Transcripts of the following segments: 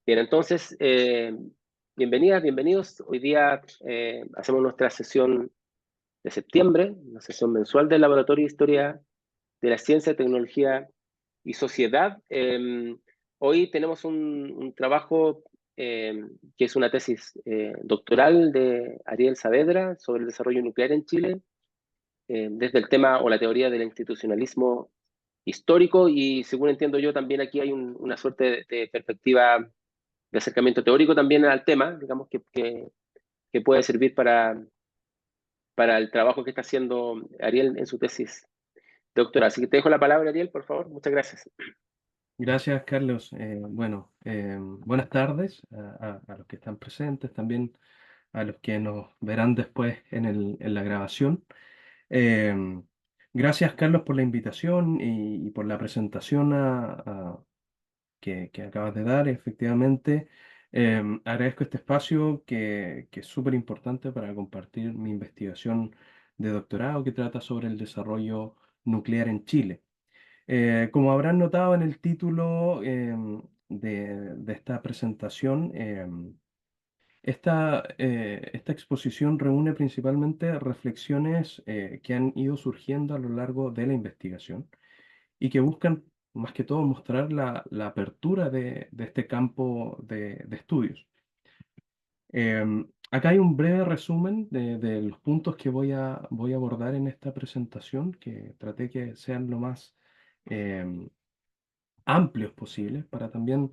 Bien, entonces, bienvenidas, bienvenidos. Hoy día hacemos nuestra sesión de septiembre, una sesión mensual del Laboratorio de Historia de la Ciencia, Tecnología y Sociedad. Hoy tenemos un trabajo que es una tesis doctoral de Ariel Saavedra sobre el desarrollo nuclear en Chile, desde el tema o la teoría del institucionalismo histórico, y según entiendo yo también aquí hay una suerte de perspectiva de acercamiento teórico también al tema, digamos, que puede servir para el trabajo que está haciendo Ariel en su tesis doctoral. Así que te dejo la palabra, Ariel, por favor. Muchas gracias. Gracias, Carlos. Buenas tardes a los que están presentes, también a los que nos verán después en la grabación. Em, Gracias, Carlos, por la invitación y por la presentación que acabas de dar. Efectivamente, agradezco este espacio que es súper importante para compartir mi investigación de doctorado que trata sobre el desarrollo nuclear en Chile. Como habrán notado en el título de esta presentación, esta exposición reúne principalmente reflexiones que han ido surgiendo a lo largo de la investigación y que buscan más que todo mostrar la apertura de este campo de estudios. Acá hay un breve resumen de los puntos que voy a abordar en esta presentación, que traté que sean lo más em, amplios posibles para también,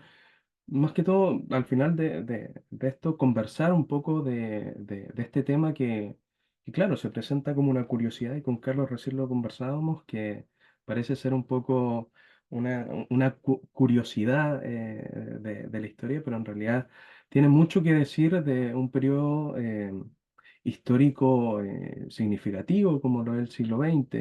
más que todo, al final de esto, conversar un poco de este tema que, claro, se presenta como una curiosidad y con Carlos recién lo conversábamos, que parece ser un poco una curiosidad de la historia, pero en realidad tiene mucho que decir de un periodo histórico significativo como lo es el siglo XX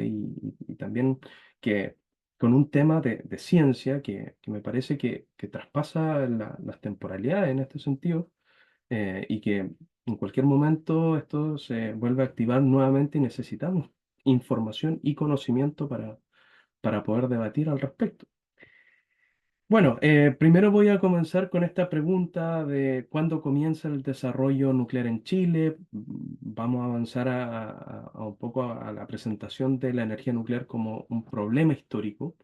y también que con un tema de ciencia que me parece que traspasa las temporalidades en este sentido y que en cualquier momento esto se vuelve a activar nuevamente y necesitamos información y conocimiento para poder debatir al respecto. Bueno, primero voy a comenzar con esta pregunta de cuándo comienza el desarrollo nuclear en Chile. Vamos a avanzar a un poco a la presentación de la energía nuclear como un problema histórico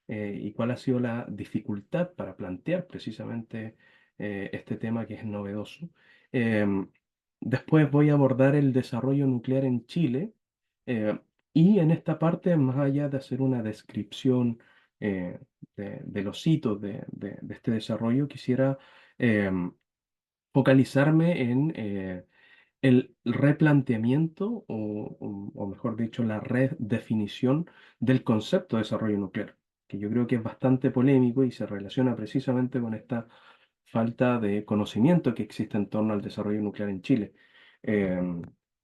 y cuál ha sido la dificultad para plantear precisamente este tema que es novedoso. Em, Después voy a abordar el desarrollo nuclear en Chile eh, y en esta parte, más allá de hacer una descripción eh, de los hitos de este desarrollo, quisiera em, focalizarme en el replanteamiento o mejor dicho, la redefinición del concepto de desarrollo nuclear, que yo creo que es bastante polémico y se relaciona precisamente con esta falta de conocimiento que existe en torno al desarrollo nuclear en Chile. Em,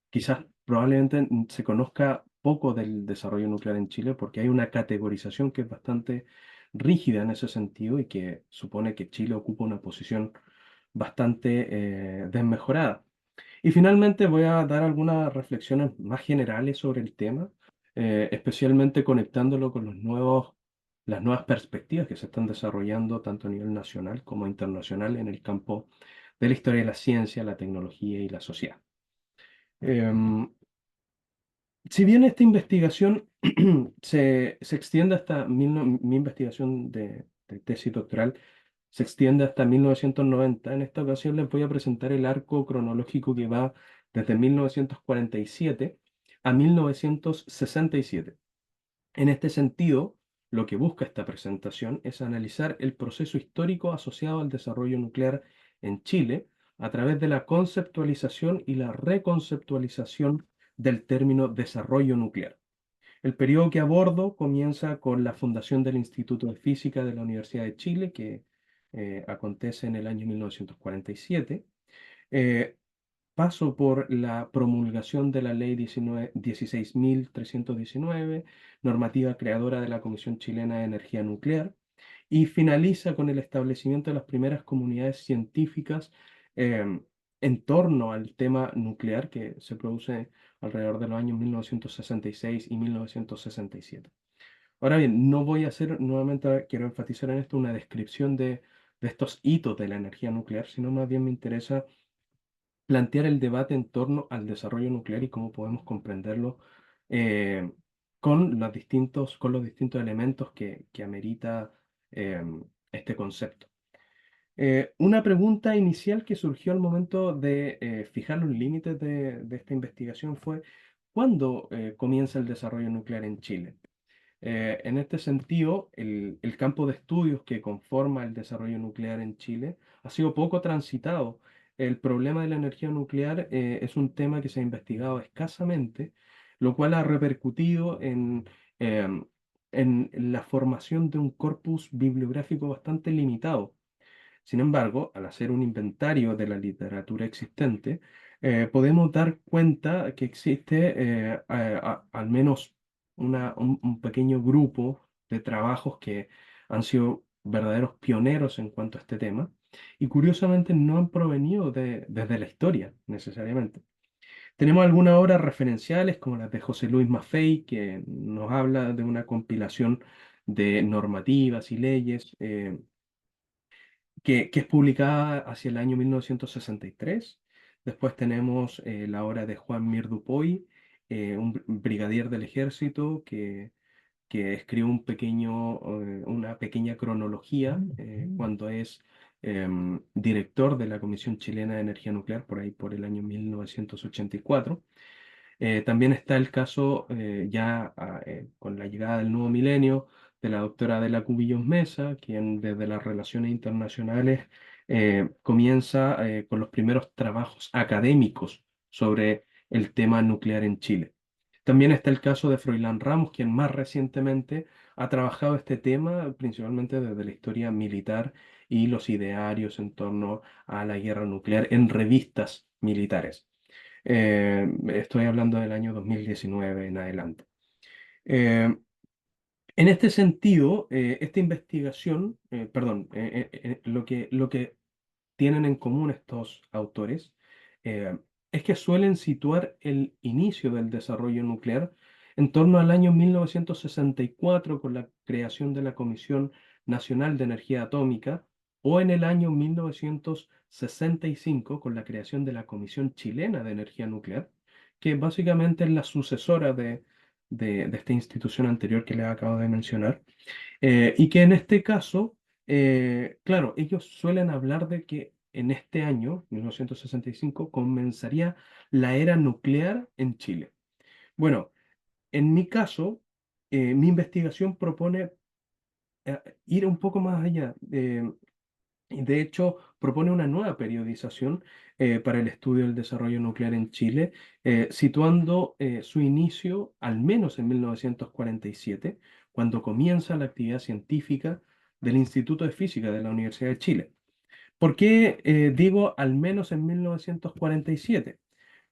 Quizás probablemente se conozca poco del desarrollo nuclear en Chile porque hay una categorización que es bastante rígida en ese sentido y que supone que Chile ocupa una posición bastante desmejorada. Y finalmente voy a dar algunas reflexiones más generales sobre el tema, especialmente conectándolo con las nuevas perspectivas que se están desarrollando tanto a nivel nacional como internacional en el campo de la historia de la ciencia, la tecnología y la sociedad. Em, si bien esta investigación se extiende hasta mi investigación de tesis doctoral se extiende hasta 1990. En esta ocasión les voy a presentar el arco cronológico que va desde 1947 a 1967. En este sentido, lo que busca esta presentación es analizar el proceso histórico asociado al desarrollo nuclear en Chile a través de la conceptualización y la reconceptualización del término desarrollo nuclear. El periodo que abordo comienza con la fundación del Instituto de Física de la Universidad de Chile, que acontece en el año 1947. Eh, Paso por la promulgación de la Ley 16.319, normativa creadora de la Comisión Chilena de Energía Nuclear, y finaliza con el establecimiento de las primeras comunidades científicas em, en torno al tema nuclear que se produce alrededor de los años 1966 y 1967. Ahora bien, no voy a hacer, nuevamente quiero enfatizar en esto, una descripción de estos hitos de la energía nuclear, sino más bien me interesa plantear el debate en torno al desarrollo nuclear y cómo podemos comprenderlo eh, con los distintos elementos que amerita este concepto. Una pregunta inicial que surgió al momento de fijar los límites de esta investigación fue: ¿cuándo comienza el desarrollo nuclear en Chile? En este sentido, el campo de estudios que conforma el desarrollo nuclear en Chile ha sido poco transitado. El problema de la energía nuclear es un tema que se ha investigado escasamente, lo cual ha repercutido em, en la formación de un corpus bibliográfico bastante limitado. Sin embargo, al hacer un inventario de la literatura existente, podemos dar cuenta que existe al menos un pequeño grupo de trabajos que han sido verdaderos pioneros en cuanto a este tema y curiosamente no han provenido desde la historia necesariamente. Tenemos algunas obras referenciales como las de José Luis Maffei, que nos habla de una compilación de normativas y leyes que es publicada hacia el año 1963. Después tenemos la obra de Juan Mir Dupuy, un brigadier del ejército que escribe una pequeña cronología cuando es director de la Comisión Chilena de Energía Nuclear, por ahí por el año 1984. También está el caso, con la llegada del nuevo milenio, de la doctora Adela Cubillos Mesa, quien desde las relaciones internacionales comienza con los primeros trabajos académicos sobre el tema nuclear en Chile. También está el caso de Froilán Ramos, quien más recientemente ha trabajado este tema, principalmente desde la historia militar y los idearios en torno a la guerra nuclear en revistas militares. Estoy hablando del año 2019 en adelante. Eh, en este sentido, esta investigación, perdón, lo que tienen en común estos autores es que suelen situar el inicio del desarrollo nuclear en torno al año 1964 con la creación de la Comisión Nacional de Energía Atómica o en el año 1965 con la creación de la Comisión Chilena de Energía Nuclear, que básicamente es la sucesora de esta institución anterior que les acabo de mencionar. Y que en este caso, claro, ellos suelen hablar de que en este año, 1965, comenzaría la era nuclear en Chile. Bueno, en mi caso, mi investigación propone ir un poco más allá. Y de hecho, propone una nueva periodización para el estudio del desarrollo nuclear en Chile, situando su inicio al menos en 1947, cuando comienza la actividad científica del Instituto de Física de la Universidad de Chile. ¿Por qué digo al menos en 1947?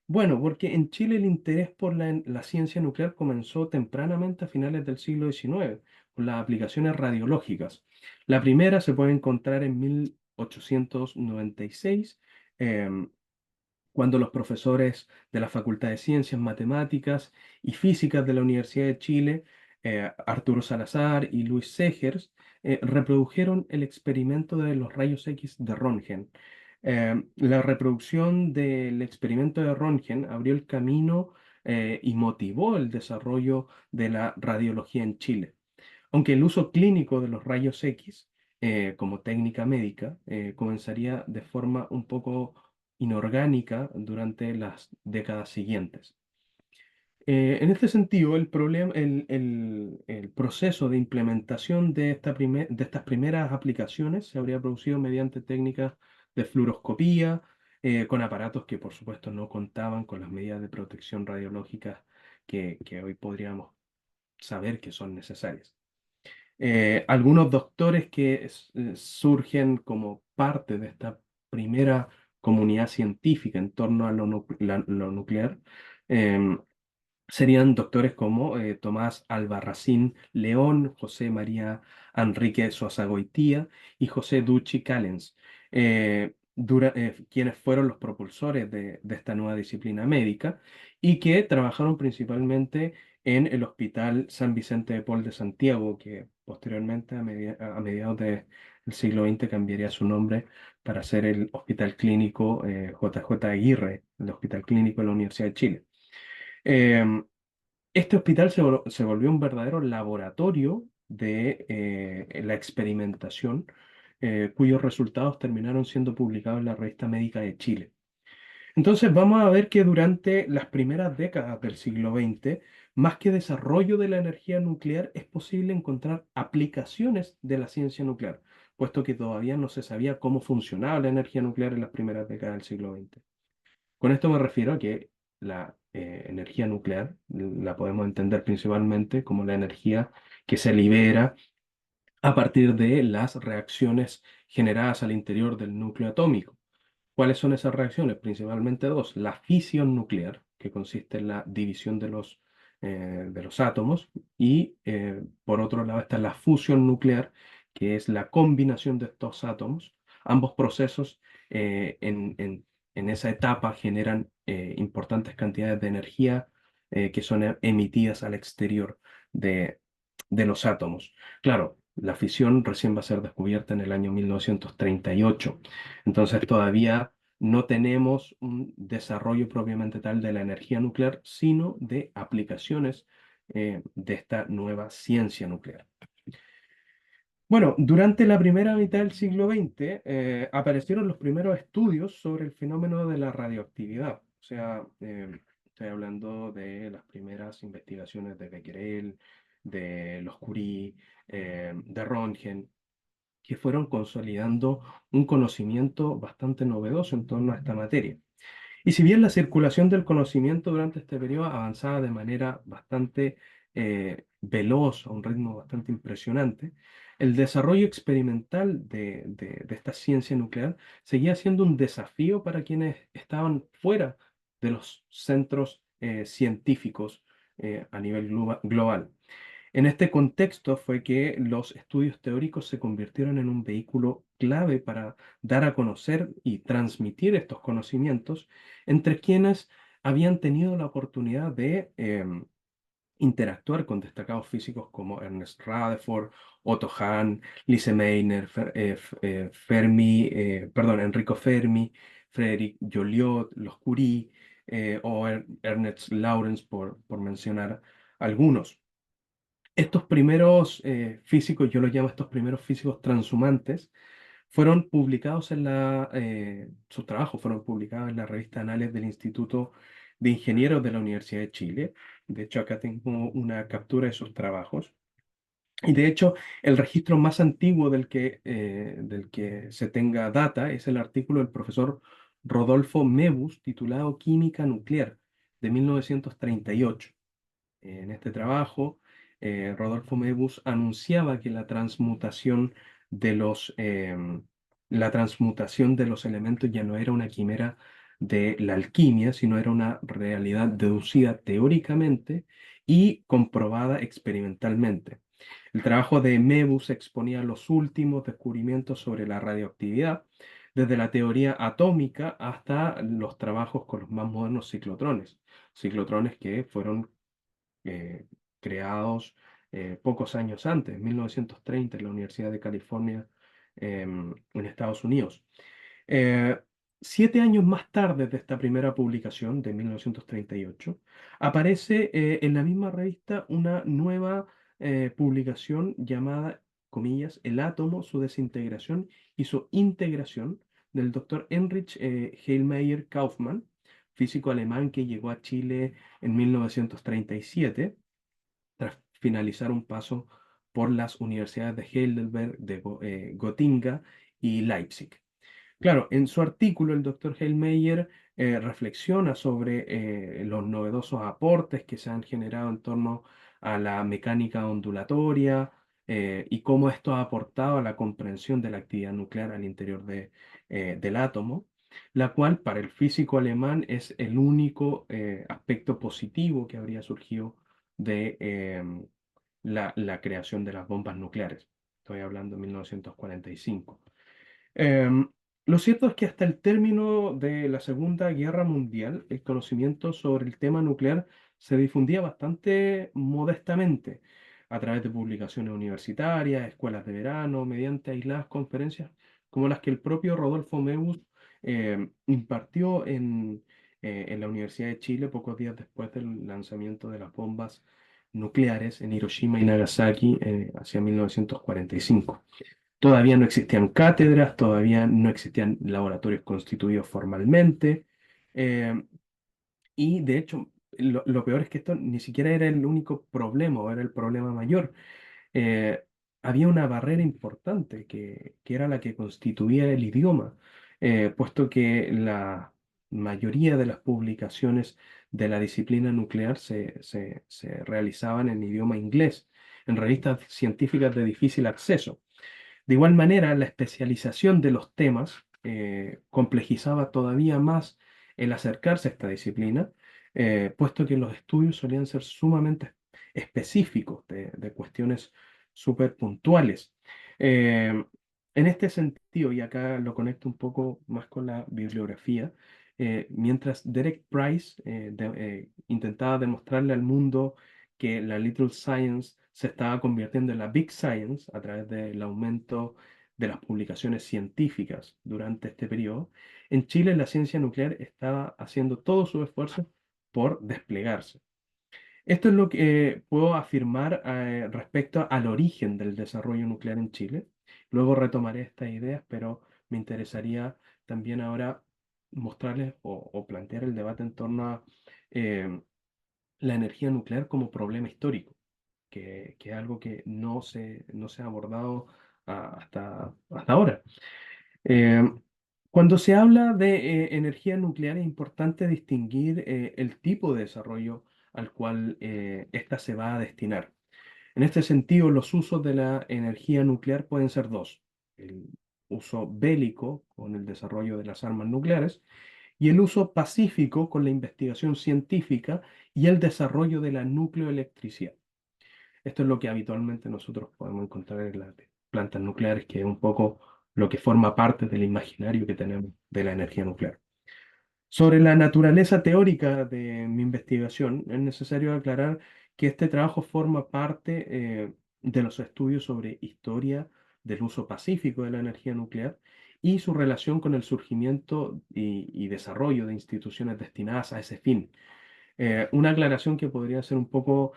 Bueno, porque en Chile el interés por la ciencia nuclear comenzó tempranamente a finales del siglo XIX, con las aplicaciones radiológicas. La primera se puede encontrar en 1896, em, cuando los profesores de la Facultad de Ciencias, Matemáticas y Físicas de la Universidad de Chile, Arturo Salazar y Luis Segers, reprodujeron el experimento de los rayos X de Röntgen. La reproducción del experimento de Röntgen abrió el camino y motivó el desarrollo de la radiología en Chile. Aunque el uso clínico de los rayos X como técnica médica comenzaría de forma un poco inorgánica durante las décadas siguientes. En este sentido, el proceso de implementación de estas primeras aplicaciones se habría producido mediante técnicas de fluoroscopía, con aparatos que por supuesto no contaban con las medidas de protección radiológica que hoy podríamos saber que son necesarias. Algunos doctores que surgen como parte de esta primera comunidad científica en torno a lo nuclear em, serían doctores como Tomás Albarracín León, José María Enrique Soazagoitía y José Ducci Callens, quienes fueron los propulsores de esta nueva disciplina médica y que trabajaron principalmente en el Hospital San Vicente de Paul de Santiago, que posteriormente, a mediados el siglo XX cambiaría su nombre para ser el Hospital Clínico JJ Aguirre, el Hospital Clínico de la Universidad de Chile. Em, este hospital se volvió un verdadero laboratorio de la experimentación, cuyos resultados terminaron siendo publicados en la Revista Médica de Chile. Entonces vamos a ver que durante las primeras décadas del siglo XX, más que desarrollo de la energía nuclear, es posible encontrar aplicaciones de la ciencia nuclear, puesto que todavía no se sabía cómo funcionaba la energía nuclear en las primeras décadas del siglo XX. Con esto me refiero a que la energía nuclear la podemos entender principalmente como la energía que se libera a partir de las reacciones generadas al interior del núcleo atómico. ¿Cuáles son esas reacciones? Principalmente dos. La fisión nuclear, que consiste en la división de los átomos, y por otro lado está la fusión nuclear, que es la combinación de estos átomos. Ambos procesos en esa etapa generan importantes cantidades de energía que son emitidas al exterior de, de los átomos. Claro, la fisión recién va a ser descubierta en el año 1938. Entonces todavía no tenemos un desarrollo propiamente tal de la energía nuclear, sino de aplicaciones de esta nueva ciencia nuclear. Bueno, durante la primera mitad del siglo XX aparecieron los primeros estudios sobre el fenómeno de la radioactividad. O sea, estoy hablando de las primeras investigaciones de Becquerel, de los Curie, de Röntgen, que fueron consolidando un conocimiento bastante novedoso en torno a esta materia. Y si bien la circulación del conocimiento durante este periodo avanzaba de manera bastante veloz, a un ritmo bastante impresionante, el desarrollo experimental de esta ciencia nuclear seguía siendo un desafío para quienes estaban fuera de los centros científicos a nivel global. En este contexto fue que los estudios teóricos se convirtieron en un vehículo clave para dar a conocer y transmitir estos conocimientos entre quienes habían tenido la oportunidad de interactuar con destacados físicos como Ernest Rutherford, Otto Hahn, Lise Meitner, Enrico Fermi, Frédéric Joliot, los Curie o Ernest Lawrence, por mencionar algunos. Estos primeros físicos, yo los llamo estos primeros físicos transhumantes, fueron publicados sus trabajos fueron publicados en la revista Anales del Instituto de Ingenieros de la Universidad de Chile. De hecho, acá tengo una captura de sus trabajos. Y de hecho, el registro más antiguo del que se tenga data es el artículo del profesor Rodolfo Mebus titulado Química Nuclear de 1938. En este trabajo, Rodolfo Mebus anunciaba que la transmutación de los elementos ya no era una quimera de la alquimia, sino era una realidad deducida teóricamente y comprobada experimentalmente. El trabajo de Mebus exponía los últimos descubrimientos sobre la radioactividad, desde la teoría atómica hasta los trabajos con los más modernos ciclotrones que fueron eh, creados pocos años antes, 1930, en la Universidad de California en Estados Unidos. Eh, 7 años más tarde de esta primera publicación, de 1938, aparece en la misma revista una nueva publicación llamada, comillas, El átomo, su desintegración y su integración, del doctor Heinrich Heilmeyer Kaufmann, físico alemán que llegó a Chile en 1937 tras finalizar un paso por las universidades de Heidelberg, de Gotinga y Leipzig. Claro, en su artículo el doctor Hellmeyer reflexiona sobre los novedosos aportes que se han generado en torno a la mecánica ondulatoria y cómo esto ha aportado a la comprensión de la actividad nuclear al interior del átomo, la cual para el físico alemán es el único aspecto positivo que habría surgido de la creación de las bombas nucleares. Estoy hablando de 1945. Em, lo cierto es que hasta el término de la Segunda Guerra Mundial, el conocimiento sobre el tema nuclear se difundía bastante modestamente. a través de publicaciones universitarias, escuelas de verano, mediante aisladas conferencias como las que el propio Rodolfo Meus impartió en la Universidad de Chile pocos días después del lanzamiento de las bombas nucleares en Hiroshima y Nagasaki hacia 1945. Todavía no existían cátedras, todavía no existían laboratorios constituidos formalmente, eh, y de hecho, lo peor es que esto ni siquiera era el único problema o era el problema mayor. eh, Había una barrera importante que era la que constituía el idioma, puesto que la mayoría de las publicaciones de la disciplina nuclear se realizaban en idioma inglés, en revistas científicas de difícil acceso. De igual manera, la especialización de los temas complejizaba todavía más el acercarse a esta disciplina, puesto que los estudios solían ser sumamente específicos de cuestiones súper puntuales. Eh, en este sentido, y acá lo conecto un poco más con la bibliografía, mientras Derek Price intentaba demostrarle al mundo que la Little Science se estaba convirtiendo en la Big Science a través del aumento de las publicaciones científicas durante este periodo, en Chile la ciencia nuclear estaba haciendo todo su esfuerzo por desplegarse. Esto es lo que puedo afirmar respecto al origen del desarrollo nuclear en Chile. Luego retomaré estas ideas, pero me interesaría también ahora mostrarles o plantear el debate en torno a eh, la energía nuclear como problema histórico, que es algo que no se ha abordado hasta ahora. Eh, Cuando se habla de energía nuclear es importante distinguir el tipo de desarrollo al cual ésta se va a destinar. En este sentido, los usos de la energía nuclear pueden ser dos: el uso bélico con el desarrollo de las armas nucleares y el uso pacífico con la investigación científica y el desarrollo de la nucleoelectricidad. Esto es lo que habitualmente nosotros podemos encontrar en las plantas nucleares, que es un poco lo que forma parte del imaginario que tenemos de la energía nuclear. Sobre la naturaleza teórica de mi investigación, es necesario aclarar que este trabajo forma parte de los estudios sobre historia del uso pacífico de la energía nuclear y su relación con el surgimiento y desarrollo de instituciones destinadas a ese fin. Una aclaración que podría ser un poco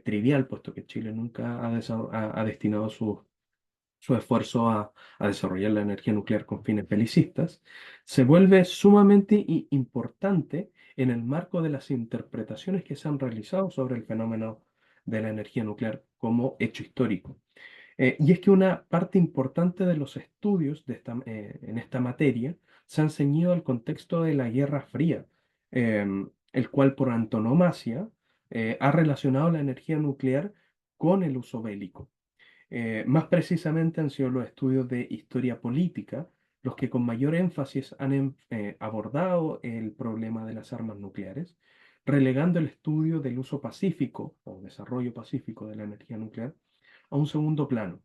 trivial, puesto que Chile nunca ha destinado su esfuerzo a desarrollar la energía nuclear con fines belicistas, se vuelve sumamente importante en el marco de las interpretaciones que se han realizado sobre el fenómeno de la energía nuclear como hecho histórico. Y es que una parte importante de los estudios en esta materia se han ceñido al contexto de la Guerra Fría, el cual por antonomasia ha relacionado la energía nuclear con el uso bélico. Más precisamente han sido los estudios de historia política los que con mayor énfasis han abordado el problema de las armas nucleares, relegando el estudio del uso pacífico o desarrollo pacífico de la energía nuclear a un segundo plano.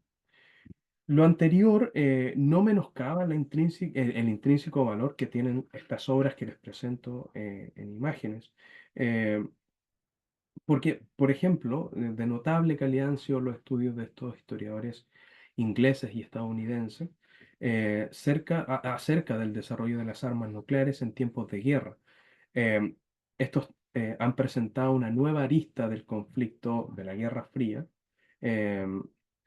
Lo anterior no menoscaba el intrínseco valor que tienen estas obras que les presento en imágenes, eh, porque, por ejemplo, de notable calidad han sido los estudios de estos historiadores ingleses y estadounidenses acerca del desarrollo de las armas nucleares en tiempos de guerra. Eh, Estos han presentado una nueva arista del conflicto de la Guerra Fría, eh,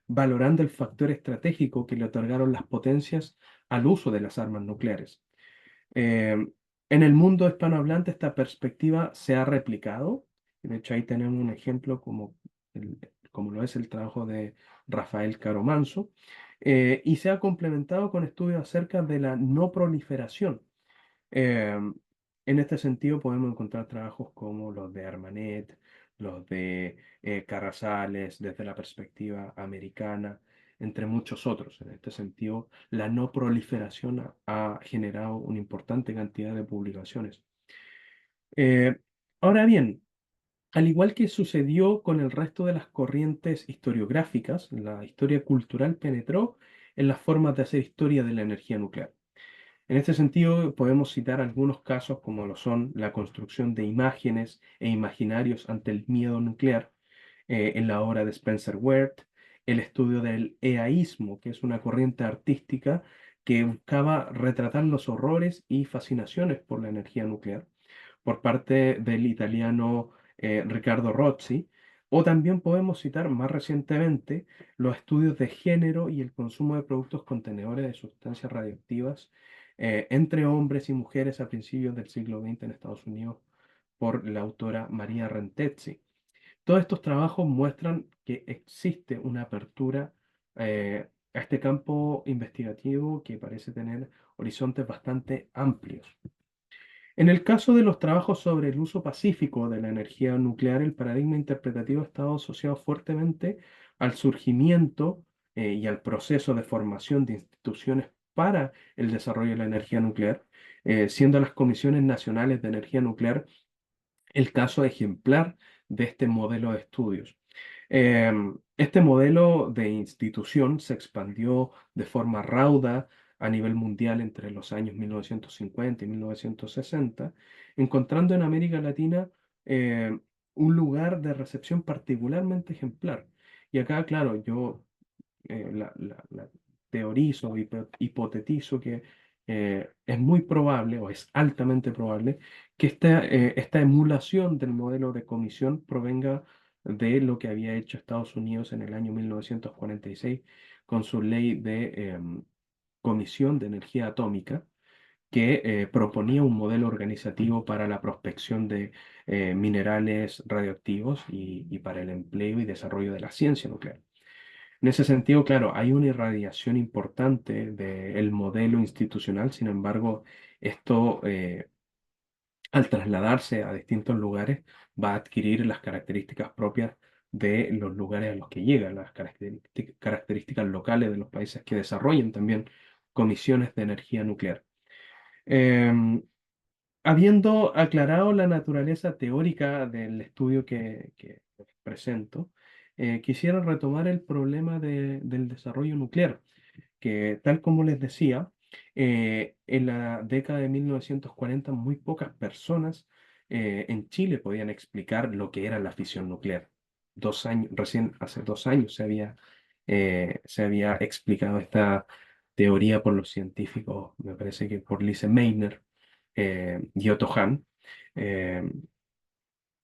valorando el factor estratégico que le otorgaron las potencias al uso de las armas nucleares. Eh, en el mundo hispanohablante esta perspectiva se ha replicado. De hecho, ahí tenemos un ejemplo como lo es el trabajo de Rafael Caro Manso, y se ha complementado con estudios acerca de la no proliferación. Eh, en este sentido podemos encontrar trabajos como los de Armanet, los de Carrazales, desde la perspectiva americana, entre muchos otros. En este sentido, la no proliferación ha generado una importante cantidad de publicaciones. Eh, Ahora bien, al igual que sucedió con el resto de las corrientes historiográficas, la historia cultural penetró en las formas de hacer historia de la energía nuclear. En este sentido, podemos citar algunos casos como lo son la construcción de imágenes e imaginarios ante el miedo nuclear, en la obra de Spencer Wert, el estudio del eaísmo, que es una corriente artística que buscaba retratar los horrores y fascinaciones por la energía nuclear por parte del italiano Riccardo Rozzi, o también podemos citar más recientemente los estudios de género y el consumo de productos contenedores de sustancias radioactivas entre hombres y mujeres a principios del siglo XX en Estados Unidos por la autora María Rentezzi. Todos estos trabajos muestran que existe una apertura a este campo investigativo que parece tener horizontes bastante amplios. En el caso de los trabajos sobre el uso pacífico de la energía nuclear, el paradigma interpretativo ha estado asociado fuertemente al surgimiento y al proceso de formación de instituciones para el desarrollo de la energía nuclear, siendo las comisiones nacionales de energía nuclear el caso ejemplar de este modelo de estudios. Este modelo de institución se expandió de forma rauda a nivel mundial entre los años 1950 y 1960, encontrando en América Latina un lugar de recepción particularmente ejemplar. Y acá, claro, yo la teorizo, hipotetizo que es muy probable o es altamente probable que esta emulación del modelo de comisión provenga de lo que había hecho Estados Unidos en el año 1946 con su ley de comisión de energía atómica que proponía un modelo organizativo para la prospección de minerales radioactivos y para el empleo y desarrollo de la ciencia nuclear. En ese sentido, claro, hay una irradiación importante del modelo institucional. Sin embargo, esto, al trasladarse a distintos lugares, va a adquirir las características propias de los lugares a los que llegan, las características locales de los países que desarrollan también comisiones de energía nuclear. Em, Habiendo aclarado la naturaleza teórica del estudio que presento, quisiera retomar el problema del desarrollo nuclear, que tal como les decía, en la década de 1940 muy pocas personas en Chile podían explicar lo que era la fisión nuclear. 2 años, recién hace 2 años se había explicado esta teoría por los científicos, me parece que por Lise Meitner y Otto Hahn, eh,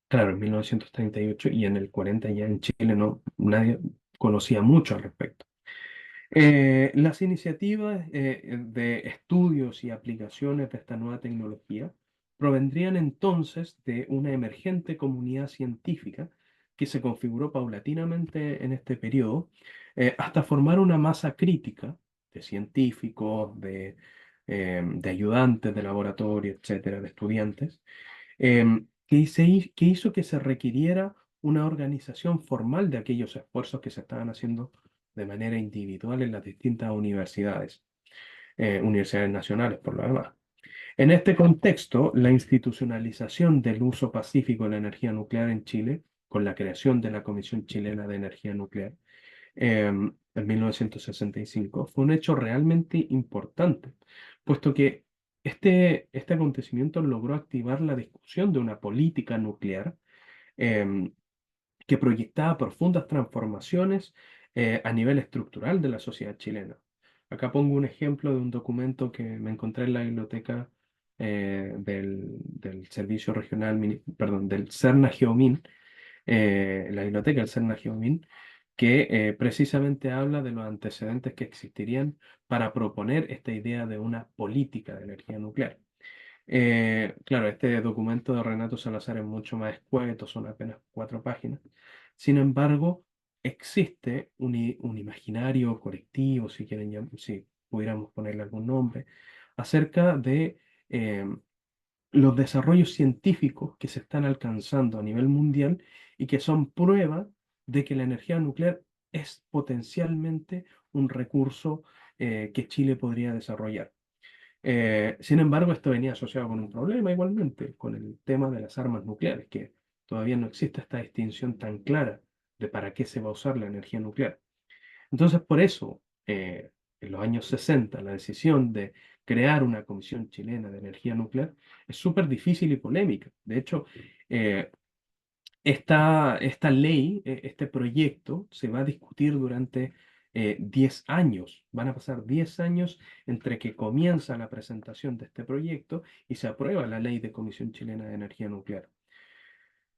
claro, en 1938 y en el 40 ya en Chile no, nadie conocía mucho al respecto. Las iniciativas de estudios y aplicaciones de esta nueva tecnología provendrían entonces de una emergente comunidad científica que se configuró paulatinamente en este periodo hasta formar una masa crítica de científicos, de ayudantes de laboratorio, etcétera, de estudiantes, que hizo que se requiriera una organización formal de aquellos esfuerzos que se estaban haciendo de manera individual en las distintas universidades, universidades nacionales por lo demás. En este contexto, la institucionalización del uso pacífico de la energía nuclear en Chile, con la creación de la Comisión Chilena de Energía Nuclear en 1965, fue un hecho realmente importante, puesto que este acontecimiento logró activar la discusión de una política nuclear em, que proyectaba profundas transformaciones a nivel estructural de la sociedad chilena. Acá pongo un ejemplo de un documento que me encontré en la biblioteca del Servicio Regional, perdón, del CERNA Geomin, la biblioteca del CERNA Geomin, que precisamente habla de los antecedentes que existirían para proponer esta idea de una política de energía nuclear. Claro, este documento de Renato Salazar es mucho más escueto, son apenas 4 páginas. Sin embargo, existe un imaginario colectivo, si quieren, si pudiéramos ponerle algún nombre, acerca de eh, los desarrollos científicos que se están alcanzando a nivel mundial y que son prueba de que la energía nuclear es potencialmente un recurso que Chile podría desarrollar. Sin embargo, esto venía asociado con un problema igualmente, con el tema de las armas nucleares, que todavía no existe esta distinción tan clara de para qué se va a usar la energía nuclear. Entonces, por eso, en los años 60, la decisión de crear una comisión chilena de energía nuclear es súper difícil y polémica. De hecho, eh, esta ley, este proyecto, se va a discutir durante 10 años. Van a pasar 10 años entre que comienza la presentación de este proyecto y se aprueba la ley de Comisión Chilena de Energía Nuclear.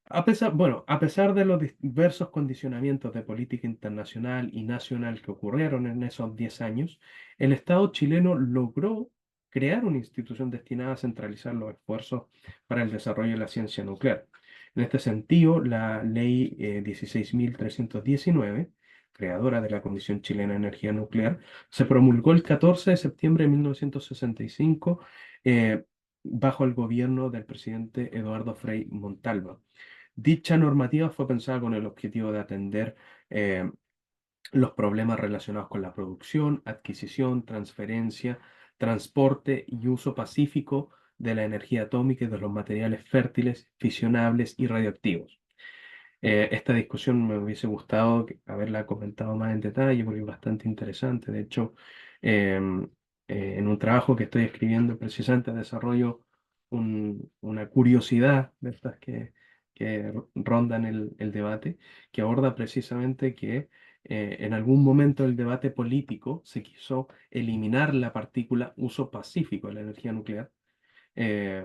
A pesar de los diversos condicionamientos de política internacional y nacional que ocurrieron en esos 10 años, el Estado chileno logró crear una institución destinada a centralizar los esfuerzos para el desarrollo de la ciencia nuclear. En este sentido, la Ley 16.319, creadora de la Comisión Chilena de Energía Nuclear, se promulgó el 14 de septiembre de 1965 bajo el gobierno del presidente Eduardo Frei Montalva. Dicha normativa fue pensada con el objetivo de atender eh, los problemas relacionados con la producción, adquisición, transferencia, transporte y uso pacífico de la energía atómica y de los materiales fértiles, fisionables y radioactivos. Esta discusión me hubiese gustado haberla comentado más en detalle porque es bastante interesante. De hecho, em, en un trabajo que estoy escribiendo precisamente desarrollo una curiosidad de estas que rondan el debate, que aborda precisamente que en algún momento del debate político se quiso eliminar la partícula uso pacífico de la energía nuclear, eh,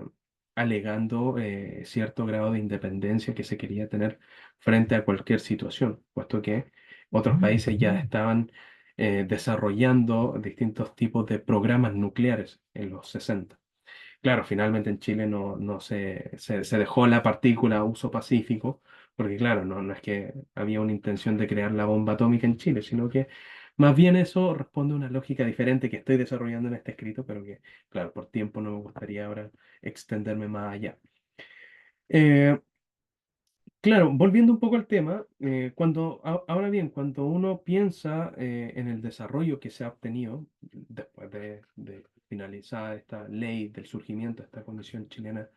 alegando cierto grado de independencia que se quería tener frente a cualquier situación, puesto que otros países ya estaban desarrollando distintos tipos de programas nucleares en los 60. Claro, finalmente en Chile no se dejó la partícula a uso pacífico, porque claro, no es que había una intención de crear la bomba atómica en Chile, sino que más bien eso responde a una lógica diferente que estoy desarrollando en este escrito, pero que, claro, por tiempo no me gustaría ahora extenderme más allá. Eh, Claro, volviendo un poco al tema, ahora bien, cuando uno piensa en el desarrollo que se ha obtenido después de finalizar esta ley del surgimiento de esta Comisión Chilena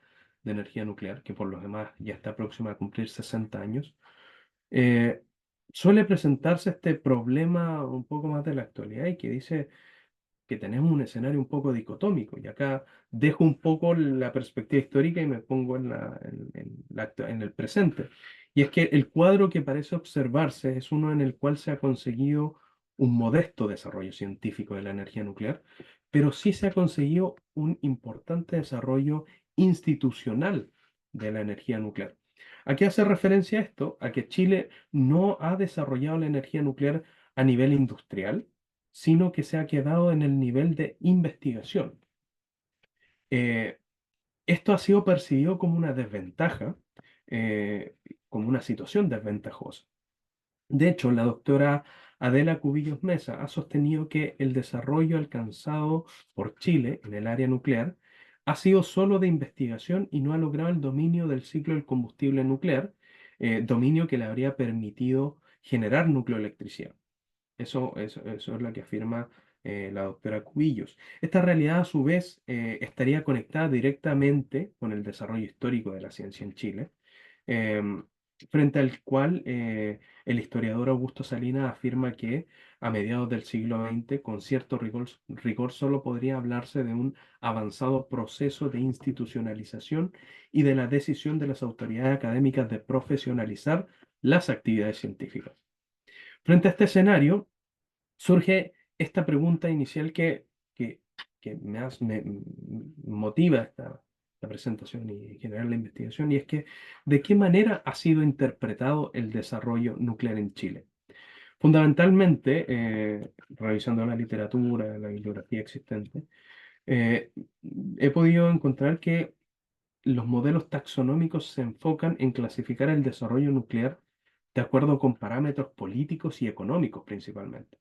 de Energía Nuclear, que por los demás ya está próxima a cumplir 60 años, eh, suele presentarse este problema un poco más de la actualidad y que dice que tenemos un escenario un poco dicotómico. Y acá dejo un poco la perspectiva histórica y me pongo en el presente. Y es que el cuadro que parece observarse es uno en el cual se ha conseguido un modesto desarrollo científico de la energía nuclear, pero sí se ha conseguido un importante desarrollo institucional de la energía nuclear. ¿A qué hace referencia esto? A que Chile no ha desarrollado la energía nuclear a nivel industrial, sino que se ha quedado en el nivel de investigación. Eh, Esto ha sido percibido como una desventaja, como una situación desventajosa. De hecho, la doctora Adela Cubillos Mesa ha sostenido que el desarrollo alcanzado por Chile en el área nuclear ha sido solo de investigación y no ha logrado el dominio del ciclo del combustible nuclear, dominio que le habría permitido generar nucleoelectricidad. Eso es lo que afirma la doctora Cubillos. Esta realidad, a su vez, estaría conectada directamente con el desarrollo histórico de la ciencia en Chile, em, frente al cual el historiador Augusto Salinas afirma que a mediados del siglo XX, con cierto rigor, solo podría hablarse de un avanzado proceso de institucionalización y de la decisión de las autoridades académicas de profesionalizar las actividades científicas. Frente a este escenario, surge esta pregunta inicial que, que me motiva esta presentación y generar la investigación, y es que, ¿de qué manera ha sido interpretado el desarrollo nuclear en Chile? Fundamentalmente, revisando la literatura, la bibliografía existente, eh, he podido encontrar que los modelos taxonómicos se enfocan en clasificar el desarrollo nuclear de acuerdo con parámetros políticos y económicos principalmente.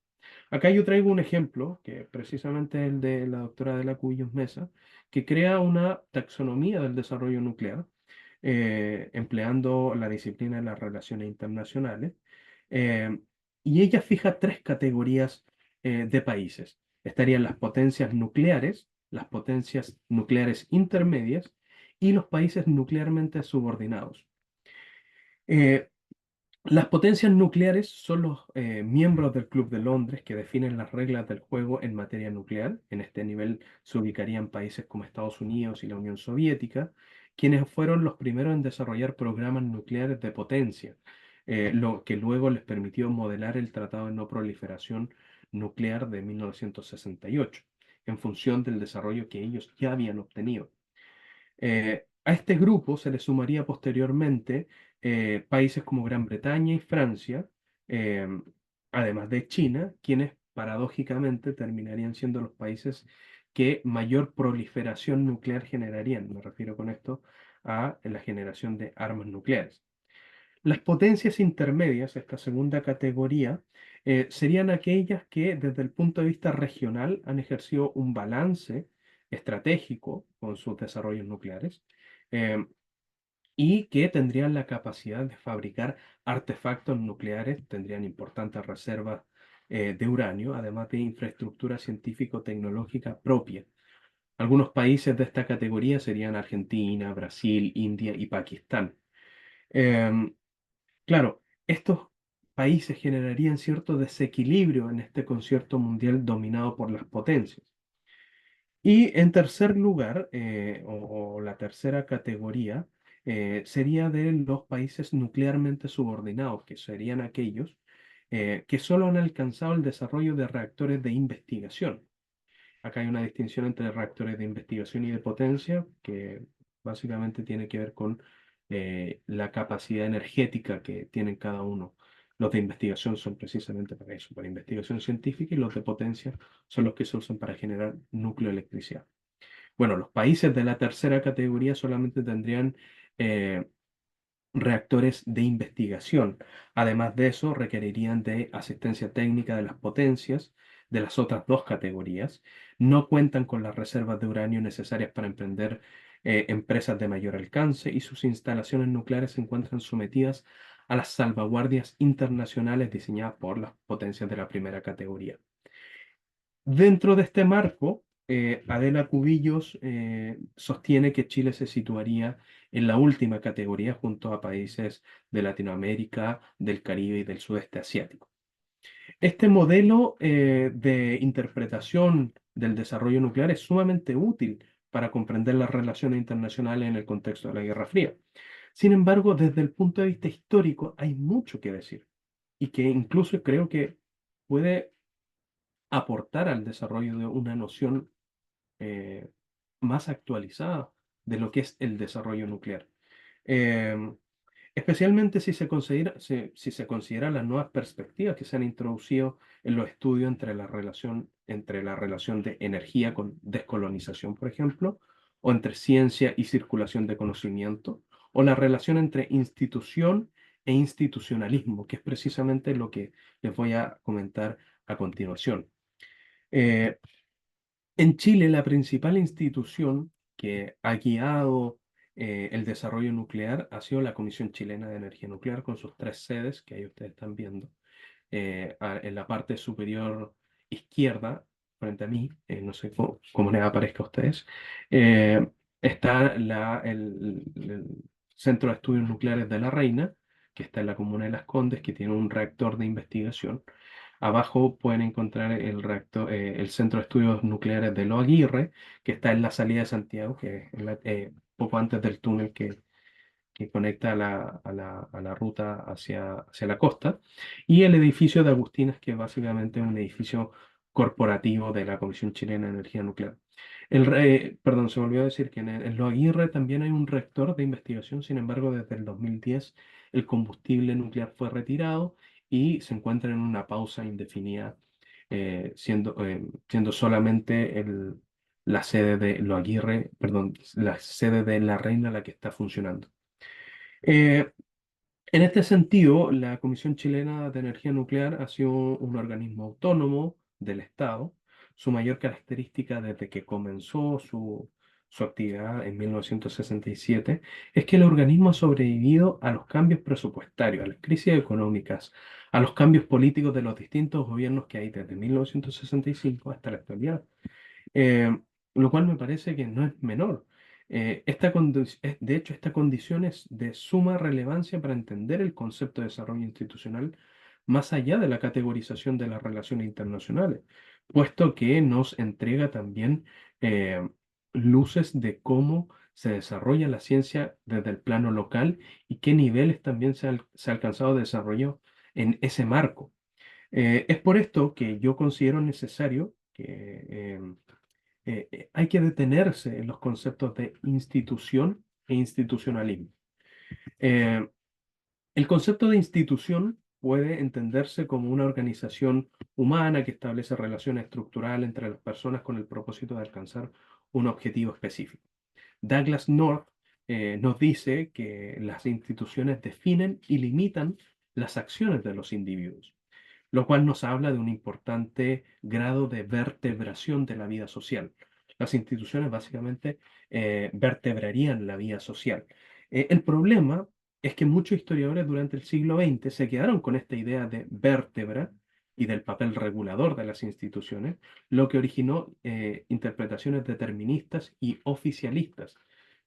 Acá yo traigo un ejemplo, que precisamente es el de la doctora de la Cubillos Mesa, que crea una taxonomía del desarrollo nuclear, empleando la disciplina de las relaciones internacionales, eh, y ella fija tres categorías de países. Estarían las potencias nucleares, las potencias nucleares intermedias y los países nuclearmente subordinados. Eh, las potencias nucleares son los miembros del Club de Londres que definen las reglas del juego en materia nuclear. En este nivel se ubicarían países como Estados Unidos y la Unión Soviética. quienes fueron los primeros en desarrollar programas nucleares de potencia, lo que luego les permitió modelar el Tratado de No Proliferación Nuclear de 1968, en función del desarrollo que ellos ya habían obtenido. A este grupo se le sumaría posteriormente países como Gran Bretaña y Francia, eh, además de China, quienes paradójicamente terminarían siendo los países que mayor proliferación nuclear generarían. Me refiero con esto a la generación de armas nucleares. Las potencias intermedias, esta segunda categoría, serían aquellas que desde el punto de vista regional han ejercido un balance estratégico con sus desarrollos nucleares, eh, y que tendrían la capacidad de fabricar artefactos nucleares, tendrían importantes reservas de uranio, además de infraestructura científico-tecnológica propia. Algunos países de esta categoría serían Argentina, Brasil, India y Pakistán. Em, Claro, estos países generarían cierto desequilibrio en este concierto mundial dominado por las potencias. Y en tercer lugar, o la tercera categoría, sería de los países nuclearmente subordinados, que serían aquellos que solo han alcanzado el desarrollo de reactores de investigación. Acá hay una distinción entre reactores de investigación y de potencia, que básicamente tiene que ver con la capacidad energética que tienen cada uno. Los de investigación son precisamente para eso, para investigación científica, y los de potencia son los que se usan para generar nucleoelectricidad. Bueno, los países de la tercera categoría solamente tendrían eh, reactores de investigación. Además de eso, requerirían de asistencia técnica de las potencias de las otras dos categorías. No cuentan con las reservas de uranio necesarias para emprender empresas de mayor alcance, y sus instalaciones nucleares se encuentran sometidas a las salvaguardias internacionales diseñadas por las potencias de la primera categoría. Dentro de este marco, Adela Cubillos sostiene que Chile se situaría en la última categoría junto a países de Latinoamérica, del Caribe y del sudeste asiático. Este modelo de interpretación del desarrollo nuclear es sumamente útil para comprender las relaciones internacionales en el contexto de la Guerra Fría. Sin embargo, desde el punto de vista histórico hay mucho que decir, y que incluso creo que puede aportar al desarrollo de una noción eh, más actualizada de lo que es el desarrollo nuclear. Em, Especialmente si se considera las nuevas perspectivas que se han introducido en los estudios entre la relación de energía con descolonización, por ejemplo, o entre ciencia y circulación de conocimiento, o la relación entre institución e institucionalismo, que es precisamente lo que les voy a comentar a continuación. Eh, en Chile, la principal institución que ha guiado el desarrollo nuclear ha sido la Comisión Chilena de Energía Nuclear, con sus tres sedes que ahí ustedes están viendo. En la parte superior izquierda, frente a mí, no sé cómo les aparezca a ustedes, eh, está el Centro de Estudios Nucleares de La Reina, que está en la comuna de Las Condes, que tiene un reactor de investigación. Abajo pueden encontrar el Centro de Estudios Nucleares de Lo Aguirre, que está en la salida de Santiago, que es poco antes del túnel que conecta a la ruta hacia la costa, y el edificio de Agustinas, que básicamente es un edificio corporativo de la Comisión Chilena de Energía Nuclear. Perdón, se me olvidó decir que en Lo Aguirre también hay un reactor de investigación. Sin embargo, desde el 2010 el combustible nuclear fue retirado y se encuentra en una pausa indefinida, siendo solamente la sede de Lo Aguirre, perdón, la sede de La Reina la que está funcionando. Eh, en este sentido, la Comisión Chilena de Energía Nuclear ha sido un organismo autónomo del Estado. Su mayor característica desde que comenzó su actividad en 1967 es que el organismo ha sobrevivido a los cambios presupuestarios, a las crisis económicas, a los cambios políticos de los distintos gobiernos que hay desde 1965 hasta la actualidad, eh, lo cual me parece que no es menor. De hecho, esta condición es de suma relevancia para entender el concepto de desarrollo institucional más allá de la categorización de las relaciones internacionales, puesto que nos entrega también luces de cómo se desarrolla la ciencia desde el plano local y qué niveles también se ha alcanzado desarrollo en ese marco. Es por esto que yo considero necesario que hay que detenerse en los conceptos de institución e institucionalismo. Eh, el concepto de institución puede entenderse como una organización humana que establece relaciones estructurales entre las personas con el propósito de alcanzar un objetivo específico. Douglas North nos dice que las instituciones definen y limitan las acciones de los individuos, lo cual nos habla de un importante grado de vertebración de la vida social. Las instituciones básicamente vertebrarían la vida social. El problema es que muchos historiadores durante el siglo XX se quedaron con esta idea de vértebra y del papel regulador de las instituciones, lo que originó interpretaciones deterministas y oficialistas.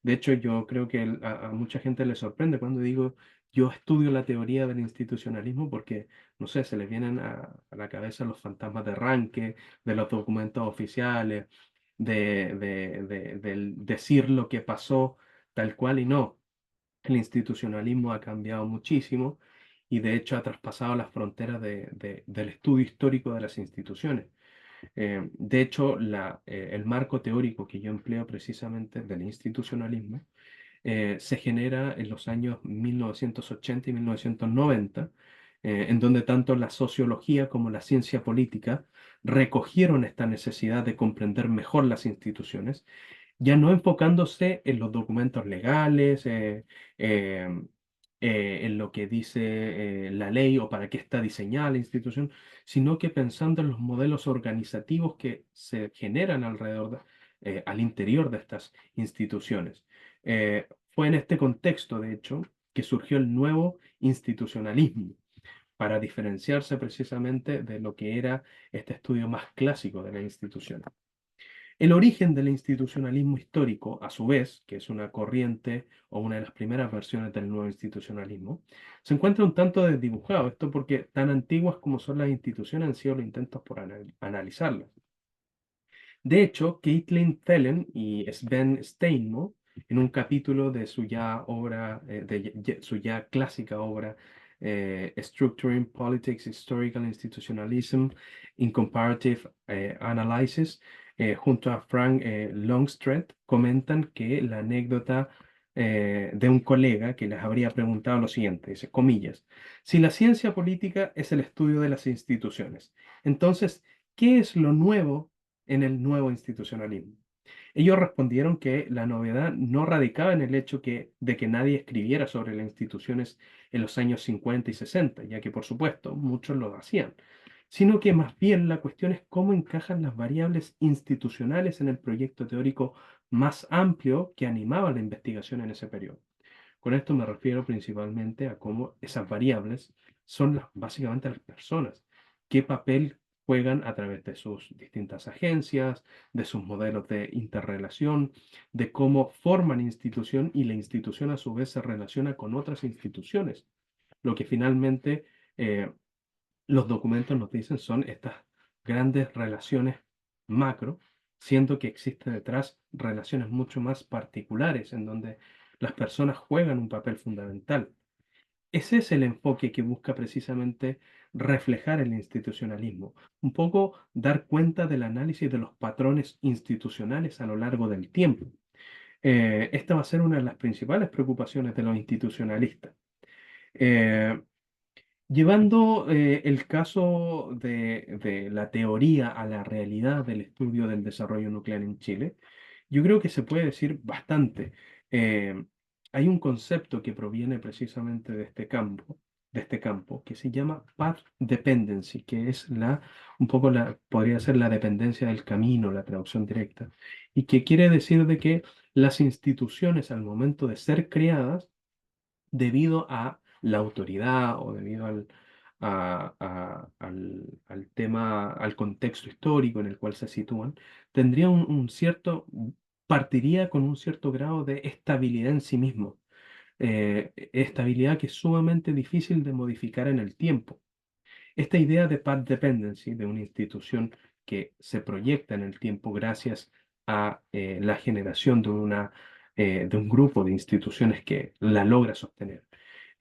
De hecho, yo creo que a mucha gente le sorprende cuando digo yo estudio la teoría del institucionalismo porque no sé, se les vienen a la cabeza los fantasmas de Ranke, de los documentos oficiales, del decir lo que pasó tal cual y no. El institucionalismo ha cambiado muchísimo y de hecho ha traspasado las fronteras del estudio histórico de las instituciones. De hecho, el marco teórico que yo empleo precisamente del institucionalismo se genera en los años 1980 y 1990, en donde tanto la sociología como la ciencia política recogieron esta necesidad de comprender mejor las instituciones, ya no enfocándose en los documentos legales, eh, en lo que dice la ley o para qué está diseñada la institución, sino que pensando en los modelos organizativos que se generan al interior de estas instituciones. Fue en este contexto, de hecho, que surgió el nuevo institucionalismo, para diferenciarse precisamente de lo que era este estudio más clásico de la institución. El origen del institucionalismo histórico, a su vez, que es una corriente o una de las primeras versiones del nuevo institucionalismo, se encuentra un tanto desdibujado, esto porque tan antiguas como son las instituciones han sido los intentos por analizarlas. De hecho, Caitlin Thelen y Sven Steinmo, en un capítulo de su ya obra, su ya clásica obra, Structuring Politics, Historical Institutionalism in Comparative Analysis, junto a Frank Longstreth, comentan que la anécdota de un colega que les habría preguntado lo siguiente, dice, comillas, si la ciencia política es el estudio de las instituciones, entonces, ¿qué es lo nuevo en el nuevo institucionalismo? Ellos respondieron que la novedad no radicaba en el hecho de que nadie escribiera sobre las instituciones en los años 50 y 60, ya que por supuesto muchos lo hacían, sino que más bien la cuestión es cómo encajan las variables institucionales en el proyecto teórico más amplio que animaba la investigación en ese periodo. Con esto me refiero principalmente a cómo esas variables son básicamente las personas, qué papel juegan a través de sus distintas agencias, de sus modelos de interrelación, de cómo forman institución y la institución a su vez se relaciona con otras instituciones. Lo que finalmente los documentos nos dicen son estas grandes relaciones macro, siendo que existe detrás relaciones mucho más particulares en donde las personas juegan un papel fundamental. Ese es el enfoque que busca precisamente reflejar el institucionalismo, un poco dar cuenta del análisis de los patrones institucionales a lo largo del tiempo. Esta va a ser una de las principales preocupaciones de los institucionalistas. Eh, Llevando el caso de la teoría a la realidad del estudio del desarrollo nuclear en Chile, yo creo que se puede decir bastante. Eh, Hay un concepto que proviene precisamente de este campo, que se llama path dependency, que es un poco podría ser la dependencia del camino, la traducción directa, y que quiere decir de que las instituciones al momento de ser creadas debido a la autoridad o debido al tema, al contexto histórico en el cual se sitúan, tendría partiría con un cierto grado de estabilidad en sí mismo, estabilidad que es sumamente difícil de modificar en el tiempo. Esta idea de path dependency, de una institución que se proyecta en el tiempo gracias a la generación de un grupo de instituciones que la logra sostener.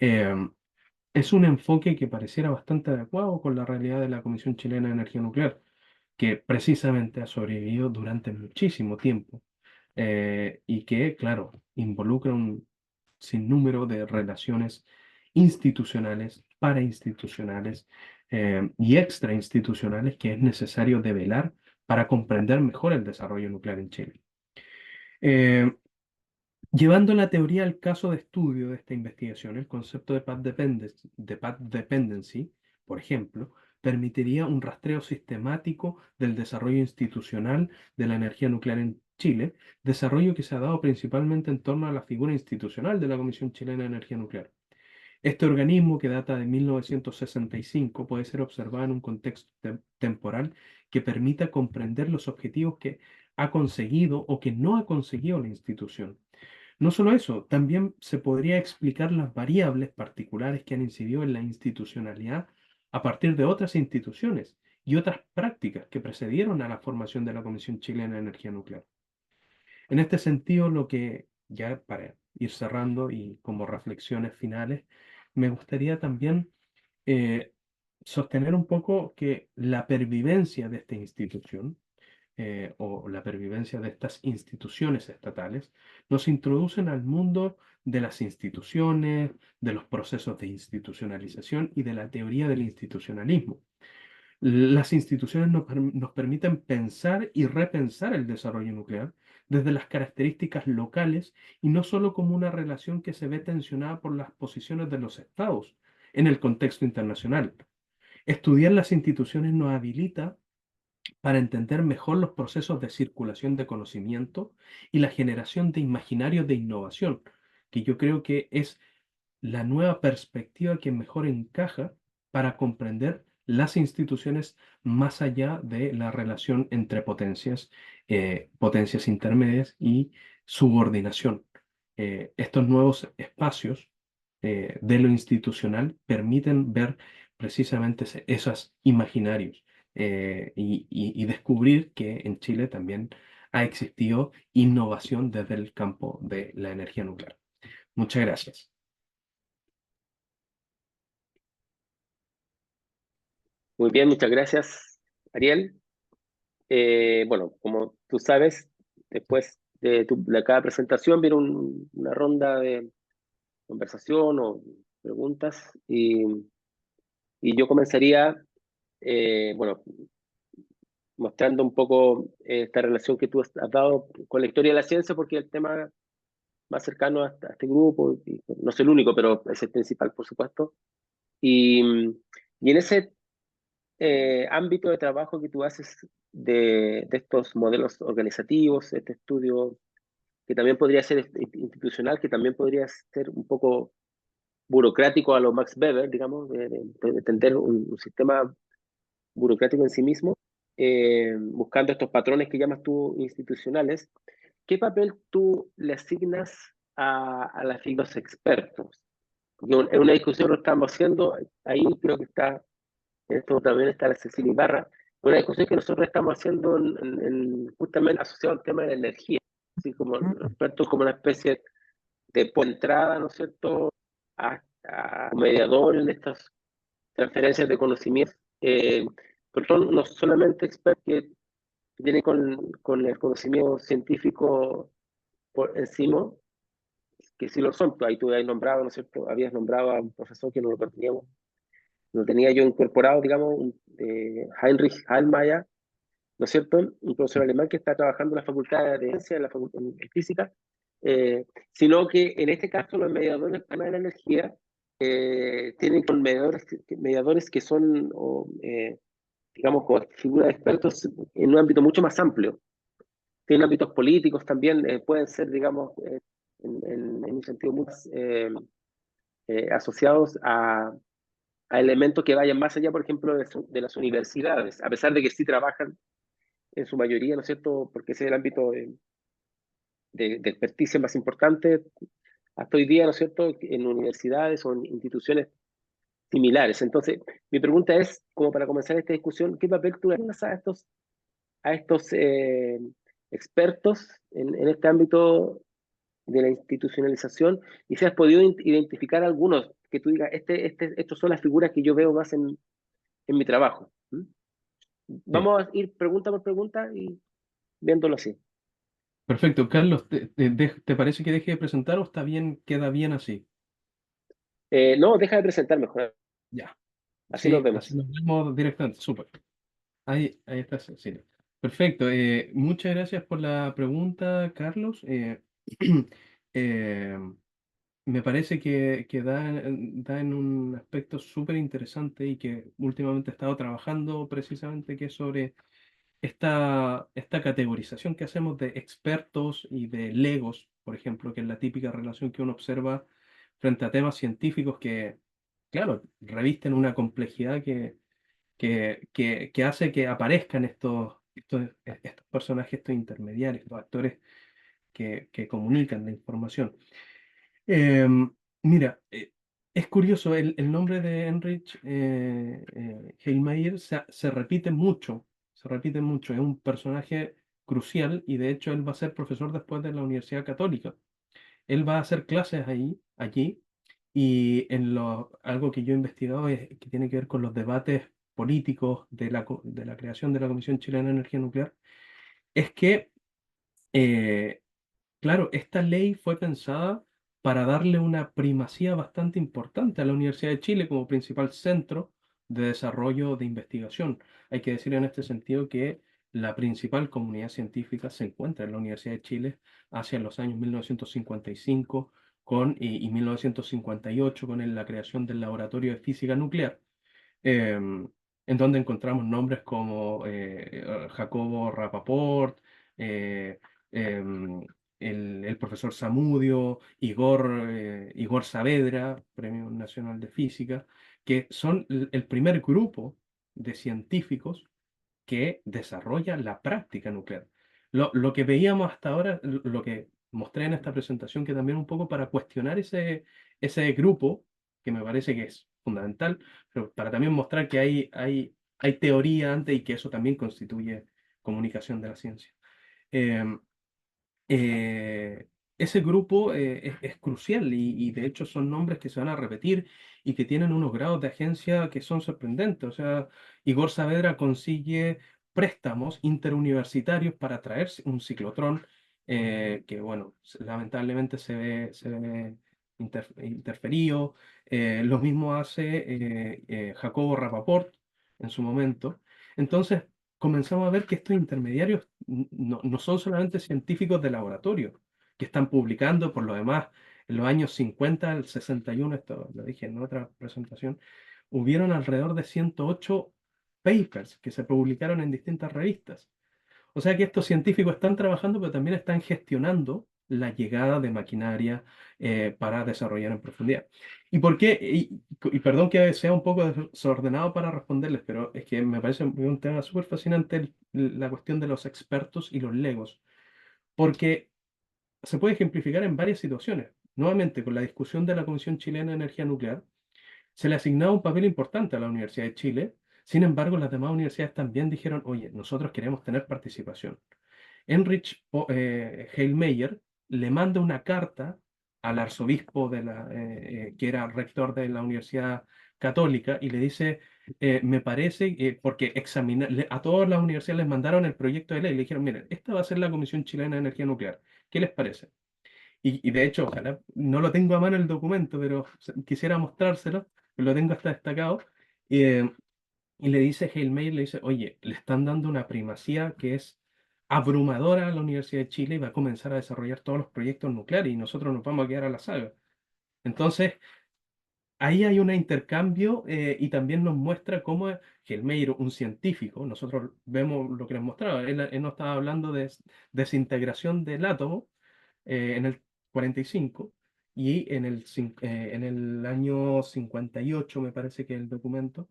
Eh, es un enfoque que pareciera bastante adecuado con la realidad de la Comisión Chilena de Energía Nuclear, que precisamente ha sobrevivido durante muchísimo tiempo y que, claro, involucra un sinnúmero de relaciones institucionales, parainstitucionales y extrainstitucionales que es necesario develar para comprender mejor el desarrollo nuclear en Chile. Eh, Llevando la teoría al caso de estudio de esta investigación, el concepto path dependency, por ejemplo, permitiría un rastreo sistemático del desarrollo institucional de la energía nuclear en Chile, desarrollo que se ha dado principalmente en torno a la figura institucional de la Comisión Chilena de Energía Nuclear. Este organismo, que data de 1965, puede ser observado en un contexto temporal que permita comprender los objetivos que ha conseguido o que no ha conseguido la institución. No solo eso, también se podría explicar las variables particulares que han incidido en la institucionalidad a partir de otras instituciones y otras prácticas que precedieron a la formación de la Comisión Chilena de Energía Nuclear. En este sentido, lo que ya para ir cerrando y como reflexiones finales, me gustaría también eh, sostener un poco que la pervivencia de esta institución o la pervivencia de estas instituciones estatales, nos introducen al mundo de las instituciones, de los procesos de institucionalización y de la teoría del institucionalismo. Las instituciones nos permiten pensar y repensar el desarrollo nuclear desde las características locales y no solo como una relación que se ve tensionada por las posiciones de los estados en el contexto internacional. Estudiar las instituciones nos habilita para entender mejor los procesos de circulación de conocimiento y la generación de imaginarios de innovación, que yo creo que es la nueva perspectiva que mejor encaja para comprender las instituciones más allá de la relación entre potencias, potencias intermedias y subordinación. Estos nuevos espacios de lo institucional permiten ver precisamente esos imaginarios y descubrir que en Chile también ha existido innovación desde el campo de la energía nuclear. Muchas gracias. Muy bien, muchas gracias, Ariel. Bueno, como tú sabes, después de cada presentación viene una ronda de conversación o preguntas y yo comenzaría, bueno, mostrando un poco esta relación que tú has dado con la historia de la ciencia, porque el tema más cercano a este grupo, y no es el único, pero es el principal, por supuesto. Y en ese ámbito de trabajo que tú haces de estos modelos organizativos, este estudio que también podría ser institucional, que también podría ser un poco burocrático a lo Max Weber, digamos, de entender un sistema burocrático en sí mismo, buscando estos patrones que llamas tú institucionales. ¿Qué papel tú le asignas a los expertos? Porque en una discusión lo estamos haciendo, ahí creo que está, en esto también está la Cecilia Ibarra, una discusión que nosotros estamos haciendo justamente asociado al tema de la energía, así como los expertos como una especie de entrada, ¿no es cierto?, a mediador en estas transferencias de conocimiento, pero son no solamente expertos que vienen con el conocimiento científico por encima, que sí lo son. Ahí tú habías nombrado, ¿no es cierto? Habías nombrado a un profesor que no lo teníamos, lo tenía yo incorporado, digamos, Heinrich Hallmayer, ¿no es cierto? Un profesor alemán que está trabajando en la Facultad de Ciencias, en Física, sino que en este caso los mediadores del tema de la energía tienen con mediadores que son, digamos, con figuras de expertos en un ámbito mucho más amplio. Tienen ámbitos políticos también, pueden ser, digamos, en un sentido muy asociados a elementos que vayan más allá, por ejemplo, de las universidades, a pesar de que sí trabajan en su mayoría, ¿no es cierto?, porque ese es el ámbito de experticia más importante hasta hoy día, ¿no es cierto?, en universidades o en instituciones similares. Entonces, mi pregunta es, como para comenzar esta discusión, ¿qué papel tú le das a estos expertos en este ámbito de la institucionalización y si has podido identificar algunos que tú digas, estos son las figuras que yo veo más en mi trabajo. ¿Mm? Sí. Vamos a ir pregunta por pregunta y viéndolo así. Perfecto. Carlos, ¿te parece que deje de presentar o está bien, queda bien así? No, deja de presentar mejor, Ya. así nos Sí, así vemos. nos vemos directamente. Súper. Ahí está, Cecilia. Perfecto. Muchas gracias por la pregunta, Carlos. eh, Me parece que da en un aspecto súper interesante y que últimamente he estado trabajando precisamente, que es sobre esta categorización que hacemos de expertos y de legos, por ejemplo, que es la típica relación que uno observa frente a temas científicos que, claro, revisten una complejidad que hace que aparezcan estos personajes, estos intermediarios, estos actores que comunican la información. Em, Mira, es curioso, el nombre de Heinrich Heilmeier se repite mucho, es un personaje crucial y de hecho él va a ser profesor después de la Universidad Católica. Él va a hacer clases allí, y algo que yo he investigado es que tiene que ver con los debates políticos de la creación de la Comisión Chilena de Energía Nuclear, es que eh, claro, esta ley fue pensada para darle una primacía bastante importante a la Universidad de Chile como principal centro de desarrollo de investigación. Hay que decir en este sentido que la principal comunidad científica se encuentra en la Universidad de Chile hacia los años 1955 y 1958 con la creación del Laboratorio de Física Nuclear, em, en donde encontramos nombres como Jacobo Rapaport, eh, em, el profesor Zamudio, Igor Saavedra, Premio Nacional de Física, que son el primer grupo de científicos que desarrolla la práctica nuclear. Lo que veíamos hasta ahora, lo que mostré en esta presentación, que también un poco para cuestionar ese grupo, que me parece que es fundamental, pero para también mostrar que hay teoría antes y que eso también constituye comunicación de la ciencia. Em, eh, Ese grupo es crucial y de hecho son nombres que se van a repetir y que tienen unos grados de agencia que son sorprendentes. O sea, Igor Saavedra consigue préstamos interuniversitarios para traer un ciclotrón que, bueno, lamentablemente se ve interferido. Lo mismo hace Jacobo Rapaport en su momento. Entonces, comenzamos a ver que estos intermediarios no son solamente científicos de laboratorio, que están publicando, por lo demás, en los años 50 al 61, esto lo dije en otra presentación, hubieron alrededor de 108 papers que se publicaron en distintas revistas. O sea que estos científicos están trabajando, pero también están gestionando la llegada de maquinaria para desarrollar en profundidad. ¿Y por qué? Y perdón que sea un poco desordenado para responderles, pero es que me parece un tema súper fascinante la cuestión de los expertos y los legos, porque se puede ejemplificar en varias situaciones. Nuevamente, con la discusión de la Comisión Chilena de Energía Nuclear, se le asignaba un papel importante a la Universidad de Chile. Sin embargo, las demás universidades también dijeron, oye, nosotros queremos tener participación. Heilmeyer le manda una carta al arzobispo que era rector de la Universidad Católica y le dice, me parece, porque a todas las universidades les mandaron el proyecto de ley, le dijeron, miren, esta va a ser la Comisión Chilena de Energía Nuclear, ¿qué les parece? Y de hecho, ojalá, no lo tengo a mano el documento, pero quisiera mostrárselo, lo tengo hasta destacado. eh, y le dice Hellmeyer, le dice, oye, le están dando una primacía que es abrumadora a la Universidad de Chile y va a comenzar a desarrollar todos los proyectos nucleares y nosotros nos vamos a quedar a la saga. Entonces, ahí hay un intercambio y también nos muestra cómo Hellmeyer, un científico, nosotros vemos lo que les mostraba, él nos estaba hablando de desintegración del átomo en el 45 y en el año 58 me parece que el documento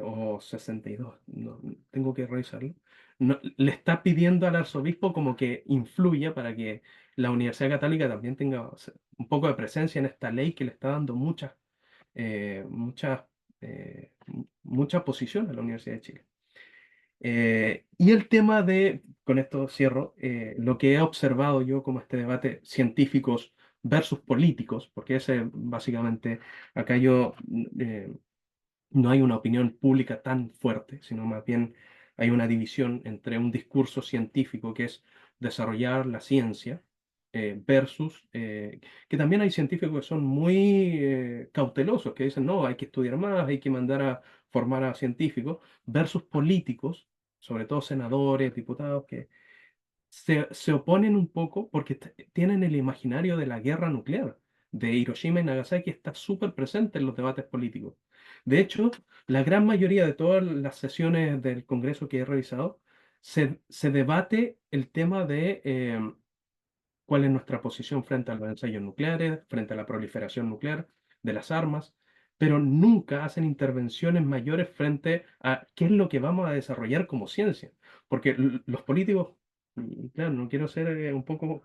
o 62, no, tengo que revisarlo, le está pidiendo al arzobispo como que influya para que la Universidad Católica también tenga un poco de presencia en esta ley que le está dando eh, mucha, mucha posición a la Universidad de Chile. Y el tema de, con esto cierro, lo que he observado yo como este debate científicos versus políticos, porque ese básicamente, acá yo no hay una opinión pública tan fuerte, sino más bien hay una división entre un discurso científico que es desarrollar la ciencia versus que también hay científicos que son muy cautelosos, que dicen, no, hay que estudiar más, hay que mandar a formar a científicos, versus políticos, sobre todo senadores, diputados, que se oponen un poco porque tienen el imaginario de la guerra nuclear de Hiroshima y Nagasaki está súper presente en los debates políticos. De hecho, la gran mayoría de todas las sesiones del Congreso que he revisado, se debate el tema de cuál es nuestra posición frente a los ensayos nucleares, frente a la proliferación nuclear de las armas, pero nunca hacen intervenciones mayores frente a qué es lo que vamos a desarrollar como ciencia. Porque los políticos, y claro, no quiero ser un poco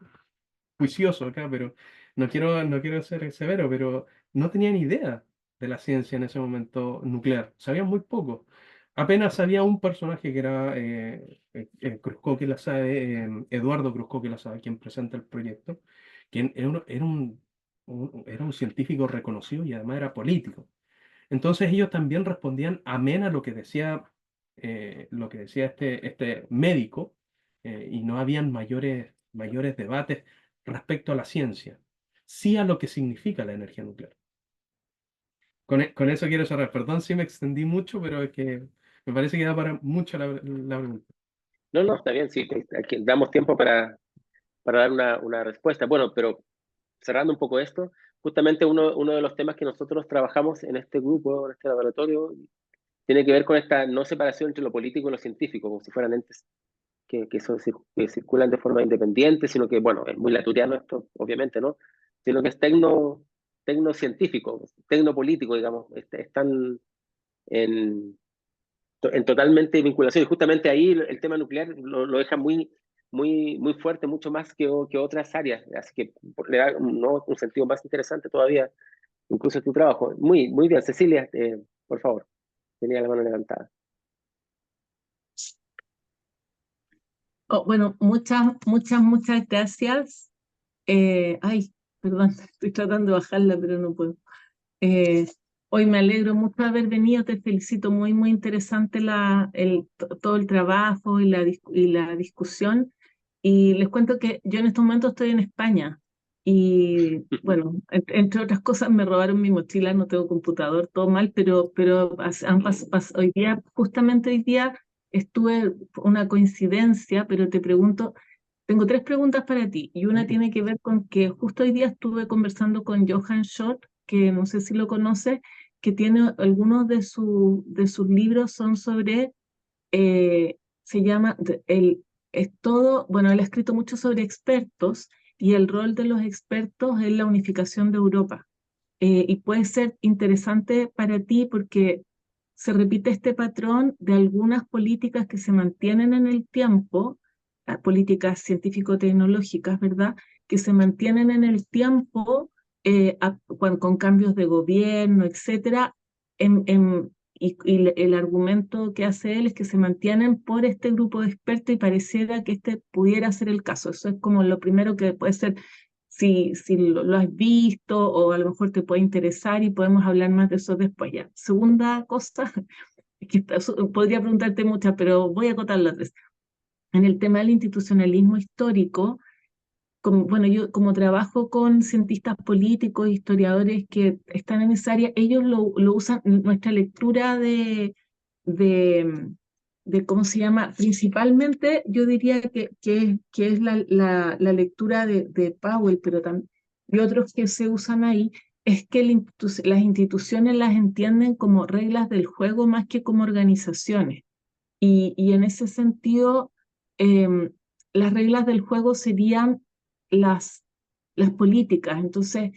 juicioso acá, pero no quiero ser severo, pero no tenían idea de la ciencia en ese momento nuclear. Sabían muy poco. Apenas había un personaje que era Cruzco que la sabe, Eduardo Cruzco que la sabe, quien presenta el proyecto, que era un científico reconocido y además era político. Entonces ellos también respondían amén a lo que decía este médico, y no habían mayores debates respecto a la ciencia, sí a lo que significa la energía nuclear. Con eso quiero cerrar. Perdón si me extendí mucho, pero es que me parece que da para mucho la pregunta. No, no, está bien, sí, aquí damos tiempo para dar una respuesta. Bueno, pero cerrando un poco esto, justamente uno de los temas que nosotros trabajamos en este grupo, en este laboratorio, tiene que ver con esta no separación entre lo político y lo científico, como si fueran entes que circulan de forma independiente, sino que, bueno, es muy laturiano esto, obviamente, ¿no? Sino que es tecnocientífico, tecnopolítico, digamos, están en totalmente vinculación. Y justamente ahí el tema nuclear lo deja muy fuerte, mucho más que otras áreas. Así que le da ¿no? un sentido más interesante todavía, incluso tu trabajo. Muy bien, Cecilia, por favor, tenía la mano levantada. Oh, bueno, muchas gracias. Ay, perdón, estoy tratando de bajarla, pero no puedo. Eh, Hoy me alegro mucho de haber venido, te felicito, muy interesante todo el trabajo y la discusión. Y les cuento que yo en estos momentos estoy en España y bueno, entre otras cosas me robaron mi mochila, no tengo computador, todo mal, pero hoy día, justamente hoy día estuve, una coincidencia, pero te pregunto, tengo tres preguntas para ti y una tiene que ver con que justo hoy día estuve conversando con Johann Schott, que no sé si lo conoces, que tiene algunos de sus libros son sobre, se llama, es todo, bueno, él ha escrito mucho sobre expertos y el rol de los expertos en la unificación de Europa. Y puede ser interesante para ti porque se repite este patrón de algunas políticas que se mantienen en el tiempo, políticas científico-tecnológicas, ¿verdad? Que se mantienen en el tiempo con cambios de gobierno, etcétera, y el argumento que hace él es que se mantienen por este grupo de expertos y pareciera que este pudiera ser el caso. Eso es como lo primero que puede ser si lo has visto o a lo mejor te puede interesar y podemos hablar más de eso después ya. Segunda cosa, es que podría preguntarte muchas, pero voy a acotar las tres. En el tema del institucionalismo histórico, bueno, yo como trabajo con cientistas políticos, historiadores que están en esa área, ellos lo usan, nuestra lectura de, ¿cómo se llama? Principalmente yo diría que es la lectura de Powell, pero también y otros que se usan ahí, es que las instituciones las entienden como reglas del juego más que como organizaciones. Y en ese sentido, em, las reglas del juego serían las, las políticas, entonces,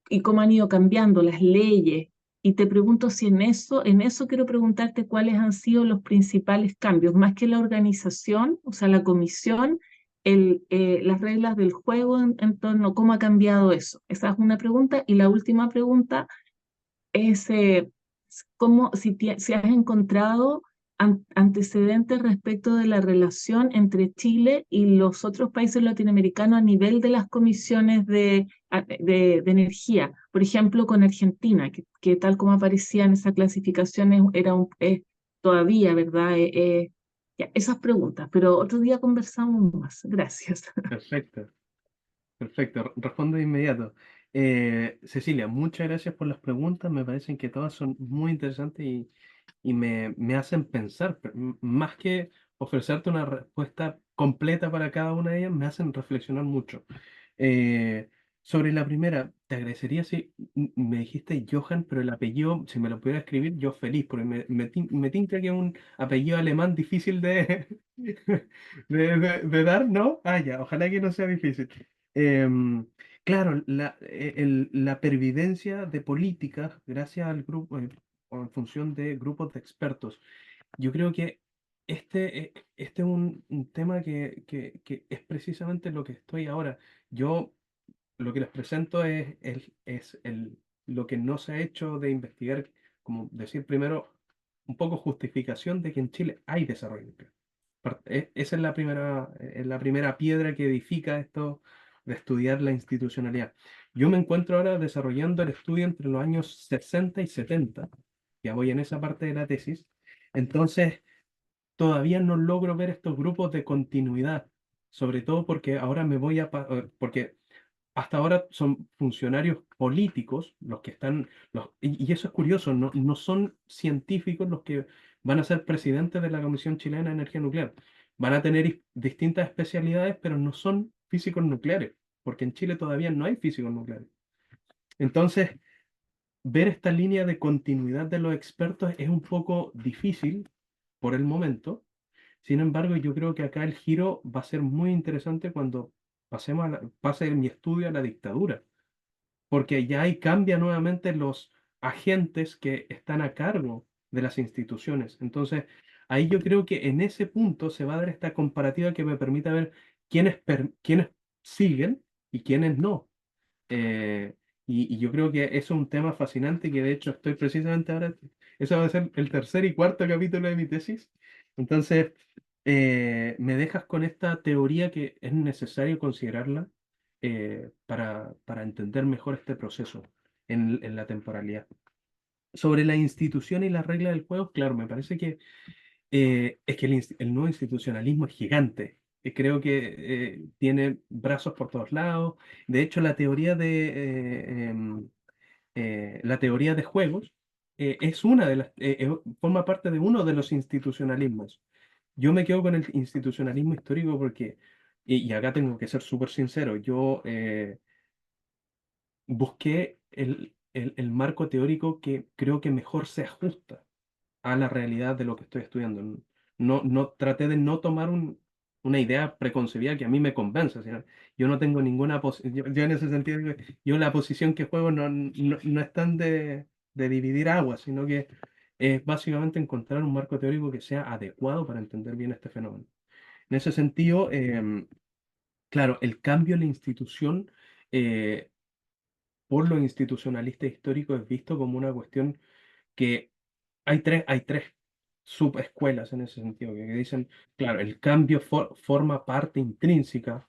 y cómo han ido cambiando las leyes. Y te pregunto si en eso quiero preguntarte cuáles han sido los principales cambios, más que la organización, o sea, la comisión, las reglas del juego en torno a cómo ha cambiado eso. Esa es una pregunta. Y la última pregunta es cómo, si has encontrado antecedentes respecto de la relación entre Chile y los otros países latinoamericanos a nivel de las comisiones de energía. Por ejemplo, con Argentina, que tal como aparecía en esa clasificación es todavía, ¿verdad? Ya, esas preguntas, pero otro día conversamos más. Gracias. Perfecto, perfecto. Respondo de inmediato. Cecilia, muchas gracias por las preguntas. Me parecen que todas son muy interesantes y me hacen pensar, más que ofrecerte una respuesta completa para cada una de ellas, me hacen reflexionar mucho. Eh, Sobre la primera, te agradecería si me dijiste Johann, pero el apellido, si me lo pudiera escribir, yo feliz, porque me tinca que es un apellido alemán difícil de dar, ¿no? Ah, ya, ojalá que no sea difícil. Em, claro, la pervivencia de políticas, gracias al grupo, o en función de grupos de expertos. Yo creo que este es un tema que es precisamente lo que estoy ahora. Yo lo que les presento lo que no se ha hecho de investigar, como decir primero, un poco justificación de que en Chile hay desarrollo nuclear. Esa es la primera piedra que edifica esto de estudiar la institucionalidad. Yo me encuentro ahora desarrollando el estudio entre los años 60 y 70, ya voy en esa parte de la tesis, entonces todavía no logro ver estos grupos de continuidad, sobre todo porque ahora me voy porque hasta ahora son funcionarios políticos los que están, y eso es curioso, no son científicos los que van a ser presidentes de la Comisión Chilena de Energía Nuclear. Van a tener distintas especialidades, pero no son físicos nucleares, porque en Chile todavía no hay físicos nucleares. Entonces, ver esta línea de continuidad de los expertos es un poco difícil por el momento. Sin embargo, yo creo que acá el giro va a ser muy interesante cuando pase mi estudio a la dictadura, porque ya ahí cambia nuevamente los agentes que están a cargo de las instituciones. Entonces, ahí yo creo que en ese punto se va a dar esta comparativa que me permita ver quiénes siguen y quiénes no. Eh, y yo creo que eso es un tema fascinante que de hecho estoy precisamente ahora, eso va a ser el tercer y cuarto capítulo de mi tesis. Entonces, me dejas con esta teoría que es necesario considerarla para entender mejor este proceso en la temporalidad. Sobre la institución y las reglas del juego, claro, me parece que es que el nuevo institucionalismo es gigante. Creo que tiene brazos por todos lados. De hecho, la teoría de juegos es una de forma parte de uno de los institucionalismos. Yo me quedo con el institucionalismo histórico porque, y acá tengo que ser súper sincero, yo busqué el marco teórico que creo que mejor se ajusta a la realidad de lo que estoy estudiando. No traté de no tomar una idea preconcebida que a mí me convence. ¿Sí? Yo no tengo ninguna posición, yo en ese sentido, yo la posición que juego no es tan de dividir aguas, sino que es básicamente encontrar un marco teórico que sea adecuado para entender bien este fenómeno. En ese sentido, claro, el cambio en la institución eh, por los institucionalistas históricos es visto como una cuestión que hay tres subescuelas en ese sentido, que dicen, claro, el cambio forma parte intrínseca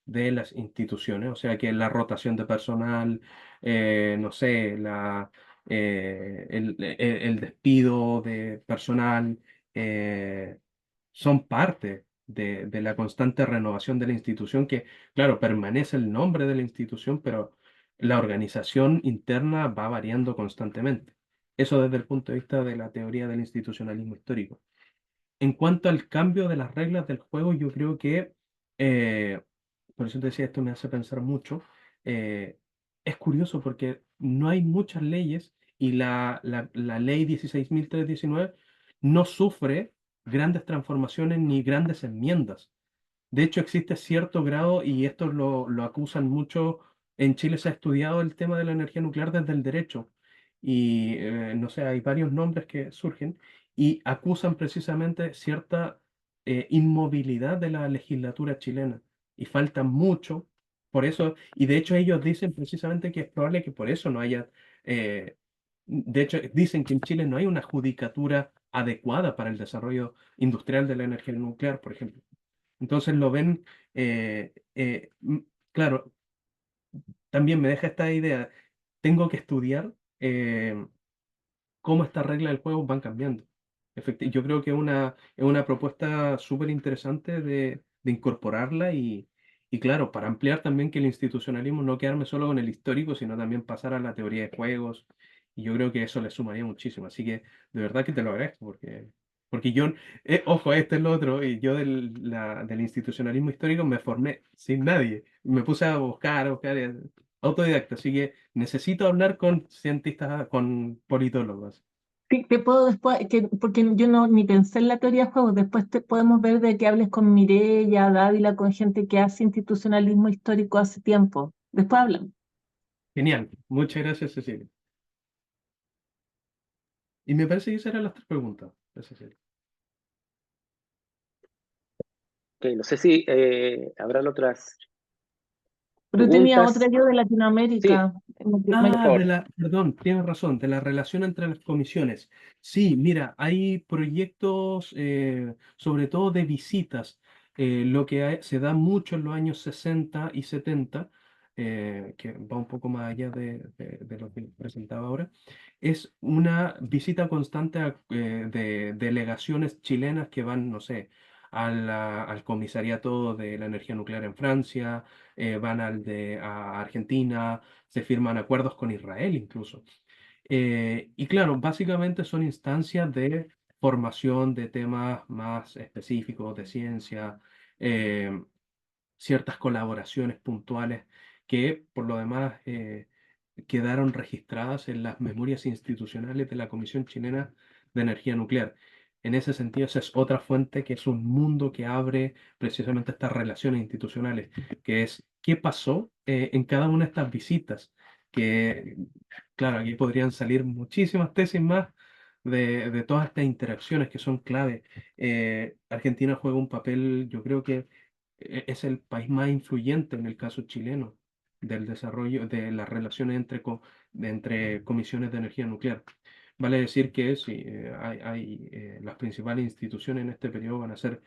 de las instituciones, o sea que la rotación de personal, no sé, el despido de personal, son parte de la constante renovación de la institución, que, claro, permanece el nombre de la institución, pero la organización interna va variando constantemente. Eso desde el punto de vista de la teoría del institucionalismo histórico. En cuanto al cambio de las reglas del juego, yo creo que, eh, por eso te decía, esto me hace pensar mucho, eh, es curioso porque no hay muchas leyes y la ley 16.319 no sufre grandes transformaciones ni grandes enmiendas. De hecho, existe cierto grado, y esto lo acusan mucho, en Chile se ha estudiado el tema de la energía nuclear desde el derecho, y no sé, hay varios nombres que surgen, y acusan precisamente cierta inmovilidad de la legislatura chilena, y falta mucho, por eso, y de hecho ellos dicen precisamente que es probable que por eso no haya, de hecho dicen que en Chile no hay una judicatura adecuada para el desarrollo industrial de la energía nuclear, por ejemplo. Entonces lo ven, claro, también me deja esta idea, tengo que estudiar cómo estas reglas del juego van cambiando. Yo creo que es una propuesta súper interesante de incorporarla y claro, para ampliar también que el institucionalismo no quedarme solo con el histórico, sino también pasar a la teoría de juegos. Y yo creo que eso le sumaría muchísimo. Así que de verdad que te lo agradezco, porque yo, ojo, esto es lo otro, y yo del institucionalismo histórico me formé sin nadie. Me puse a buscar, autodidacta. Así que necesito hablar con cientistas, con politólogos. Sí, te puedo después, porque yo no ni pensé en la teoría de juegos, después te podemos ver de que hables con Mireya, Dávila, con gente que hace institucionalismo histórico hace tiempo. Después hablamos. Genial. Muchas gracias, Cecilia. Y me parece que esas eran las tres preguntas, Cecilia. Ok, no sé si habrán otras Pero tenía otra preguntas. yo de Sí, Latinoamérica. por favor. Perdón, tienes razón, de la relación entre las comisiones. Sí, mira, hay proyectos, sobre todo de visitas, lo que se da mucho en los años 60 y 70, que va un poco más allá de lo que presentaba ahora, es una visita constante de delegaciones chilenas que van, no sé, al comisariato de la energía nuclear en Francia, van a Argentina, se firman acuerdos con Israel incluso. Y claro, básicamente son instancias de formación de temas más específicos de ciencia, eh, ciertas colaboraciones puntuales que por lo demás quedaron registradas en las memorias institucionales de la Comisión Chilena de Energía Nuclear. En ese sentido, esa es otra fuente que es un mundo que abre precisamente estas relaciones institucionales, que es qué pasó en cada una de estas visitas, que claro, aquí podrían salir muchísimas tesis más de todas estas interacciones que son clave. Argentina juega un papel, yo creo que es el país más influyente en el caso chileno del desarrollo de las relaciones entre comisiones de energía nuclear. Vale decir que sí, las principales instituciones en este periodo van a ser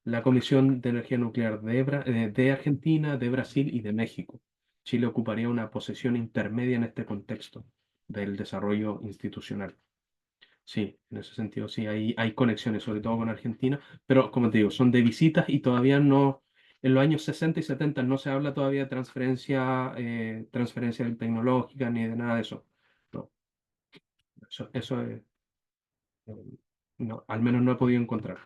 la Comisión de Energía Nuclear de Argentina, de Brasil y de México. Chile ocuparía una posición intermedia en este contexto del desarrollo institucional. Sí, en ese sentido sí, hay conexiones, sobre todo con Argentina, pero como te digo, son de visitas y todavía no, en los años 60 y 70 no se habla todavía de transferencia tecnológica ni de nada de eso. No, eso es, eh, no, al menos no he podido encontrar.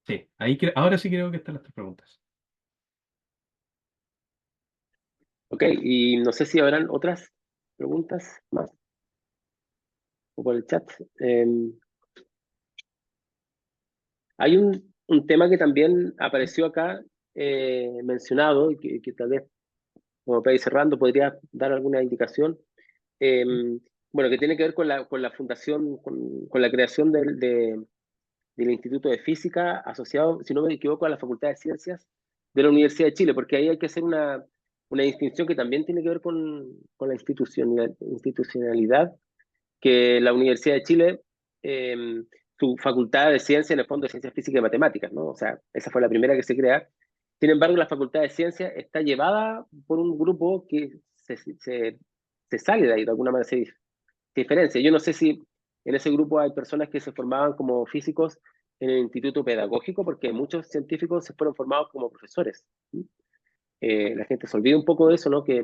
Sí, ahora sí creo que están las tres preguntas. Ok, y no sé si habrán otras preguntas más o por el chat. Hay un tema que también apareció acá mencionado y que tal vez, como para ir cerrando, podría dar alguna indicación. Bueno, que tiene que ver con la fundación, con la creación del Instituto de Física asociado, si no me equivoco, a la Facultad de Ciencias de la Universidad de Chile, porque ahí hay que hacer una distinción que también tiene que ver con la institucionalidad, que la Universidad de Chile, eh, su Facultad de Ciencia, en el fondo de Ciencias Físicas y Matemáticas, ¿no? O sea, esa fue la primera que se crea. Sin embargo, la Facultad de Ciencias está llevada por un grupo que se sale de ahí, de alguna manera se diferencia. Yo no sé si en ese grupo hay personas que se formaban como físicos en el instituto pedagógico, porque muchos científicos se fueron formados como profesores. La gente se olvida un poco de eso, ¿no? Que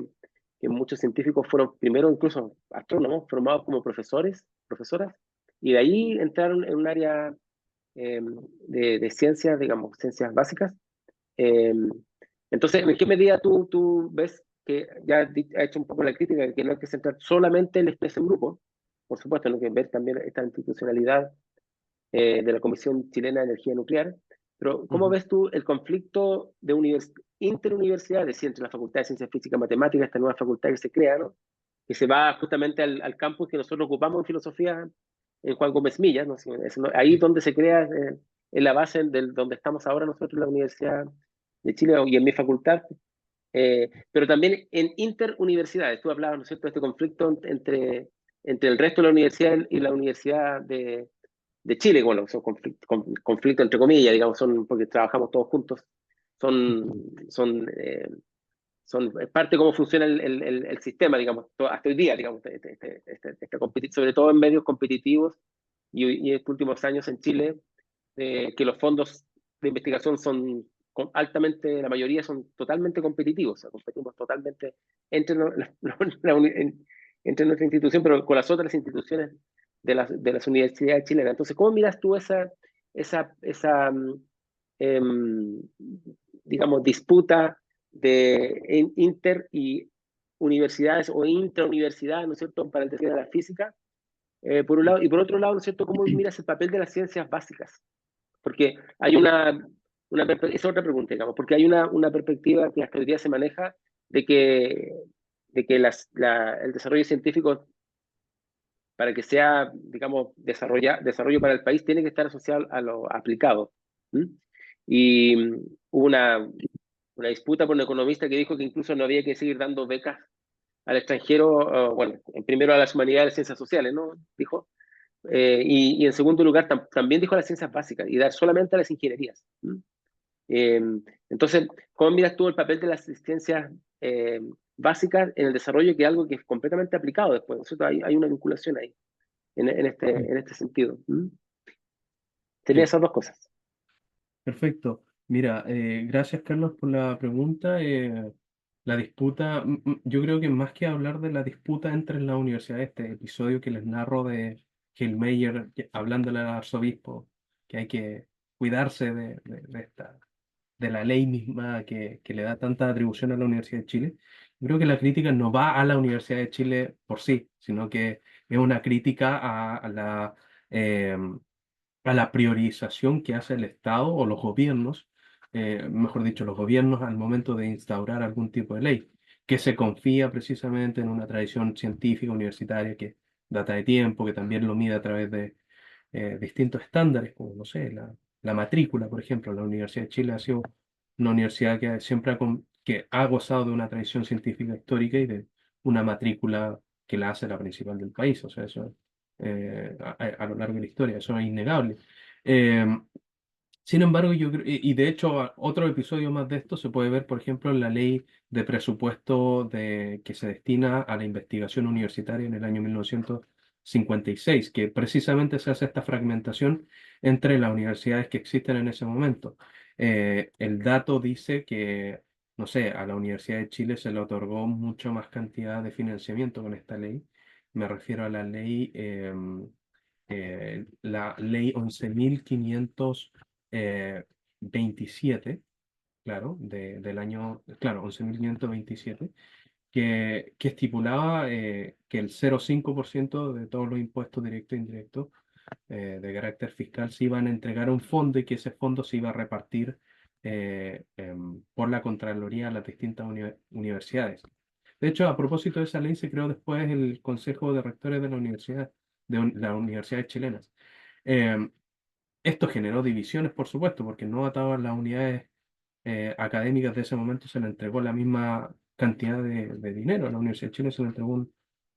muchos científicos fueron primero incluso astrónomos formados como profesores, profesoras, y de ahí entraron en un área de ciencias, digamos, ciencias básicas. Eh, entonces, ¿en qué medida tú ves que ya ha hecho un poco la crítica de que no hay que centrar solamente en ese grupo? Por supuesto, no hay que ver también esta institucionalidad de la Comisión Chilena de Energía Nuclear, pero ¿cómo Ujú. ves tú el conflicto de interuniversidades, sí, entre la Facultad de Ciencias Físicas y Matemáticas, esta nueva facultad que se crea, ¿no? Que se va justamente al campus que nosotros ocupamos en filosofía en Juan Gómez Millas, ¿no? Ahí donde se crea, en la base donde estamos ahora nosotros en la Universidad de Chile y en mi facultad, pero también en interuniversidades. Tú hablabas, ¿no es cierto?, de este conflicto entre entre el resto de la universidad y la Universidad de Chile. Bueno, son conflictos entre comillas, digamos, son porque trabajamos todos juntos, son, es parte de cómo funciona el sistema, digamos, hasta hoy día, digamos, sobre todo en medios competitivos y en estos últimos años en Chile, que los fondos de investigación son altamente, la mayoría son totalmente competitivos, o sea, competimos totalmente entre, entre nuestra institución, pero con las otras instituciones de las universidades chilenas. Entonces, ¿cómo miras tú esa digamos, disputa de inter y universidades o intrauniversidades, ¿no es cierto?, para el desarrollo de la física, por un lado, y por otro lado, ¿no es cierto?, ¿cómo miras el papel de las ciencias básicas? Porque hay es otra pregunta, digamos, porque hay una perspectiva que hasta hoy día se maneja de que el desarrollo científico, para que sea, digamos, desarrollo para el país, tiene que estar asociado a lo aplicado. ¿Mm? Y hubo una disputa por un economista que dijo que incluso no había que seguir dando becas al extranjero, bueno, en primero a las humanidades y las ciencias sociales, ¿no? Dijo. Y en segundo lugar, también dijo a las ciencias básicas y dar solamente a las ingenierías. ¿Mm? Eh, entonces, ¿cómo miras tú el papel de las ciencias básicas en el desarrollo, que es algo que es completamente aplicado después? ¿No es cierto? Hay una vinculación ahí, en este sentido. ¿Mm? Serían Sí, esas dos cosas. perfecto. Mira, gracias Carlos por la pregunta. La disputa, yo creo que más que hablar de la disputa entre las universidades, este episodio que les narro de Hillmeyer hablándole al arzobispo, que hay que cuidarse de la ley misma que le da tanta atribución a la Universidad de Chile. Yo creo que la crítica no va a la Universidad de Chile por sí, sino que es una crítica eh, a la priorización que hace el Estado o los gobiernos, mejor dicho, los gobiernos al momento de instaurar algún tipo de ley, que se confía precisamente en una tradición científica universitaria que data de tiempo, que también lo mide a través de distintos estándares, como, no sé, la matrícula, por ejemplo. La Universidad de Chile ha sido una universidad que siempre que ha gozado de una tradición científica histórica y de una matrícula que la hace la principal del país. O sea, eso a lo largo de la historia, eso es innegable. Eh, Sin embargo, y de hecho, otro episodio más de esto se puede ver, por ejemplo, en la ley de presupuesto que se destina a la investigación universitaria en el año 1956, que precisamente se hace esta fragmentación entre las universidades que existen en ese momento. El dato dice que, no sé, a la Universidad de Chile se le otorgó mucho más cantidad de financiamiento con esta ley. Me refiero a la ley 11.527, claro, del año, claro, 11.527, que estipulaba que el 0,5% de todos los impuestos directos e indirectos de carácter fiscal se iban a entregar a un fondo y que ese fondo se iba a repartir por la Contraloría a las distintas universidades. De hecho, a propósito de esa ley, se creó después el Consejo de Rectores de la Universidad, las universidades chilenas. Eh, Esto generó divisiones, por supuesto, porque no a todas las unidades académicas de ese momento se le entregó la misma cantidad de dinero. A la Universidad de Chile se le entregó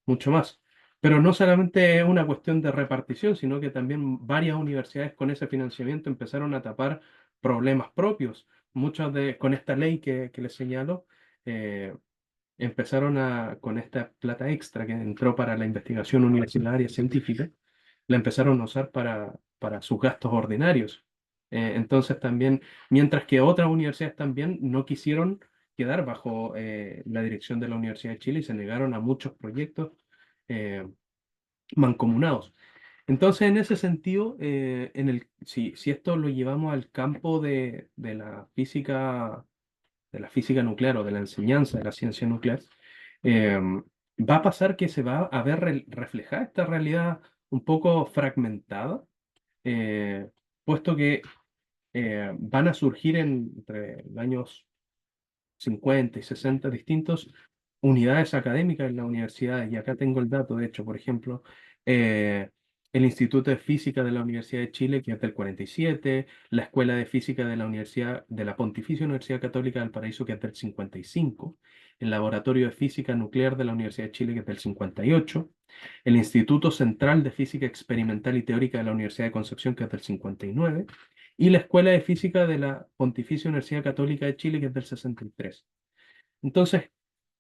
mucho más. Pero no solamente es una cuestión de repartición, sino que también varias universidades con ese financiamiento empezaron a tapar problemas propios. Con esta ley que les señalo, eh, con esta plata extra que entró para la investigación universitaria científica, la empezaron a usar para sus gastos ordinarios. Entonces también, mientras que otras universidades también no quisieron quedar bajo la dirección de la Universidad de Chile y se negaron a muchos proyectos eh, mancomunados. Entonces, en ese sentido, si esto lo llevamos al campo de la física nuclear o de la enseñanza de la ciencia nuclear, va a pasar que se va a ver reflejada esta realidad un poco fragmentada, eh, puesto que van a surgir entre los años 50 y 60 distintos unidades académicas en las universidades, y acá tengo el dato, de hecho, por ejemplo, eh, el Instituto de Física de la Universidad de Chile, que es del 47, la Escuela de Física de la Pontificia Universidad Católica del Paraíso, que es del 55, el Laboratorio de Física Nuclear de la Universidad de Chile, que es del 58, el Instituto Central de Física Experimental y Teórica de la Universidad de Concepción, que es del 59, y la Escuela de Física de la Pontificia Universidad Católica de Chile, que es del 63. Entonces,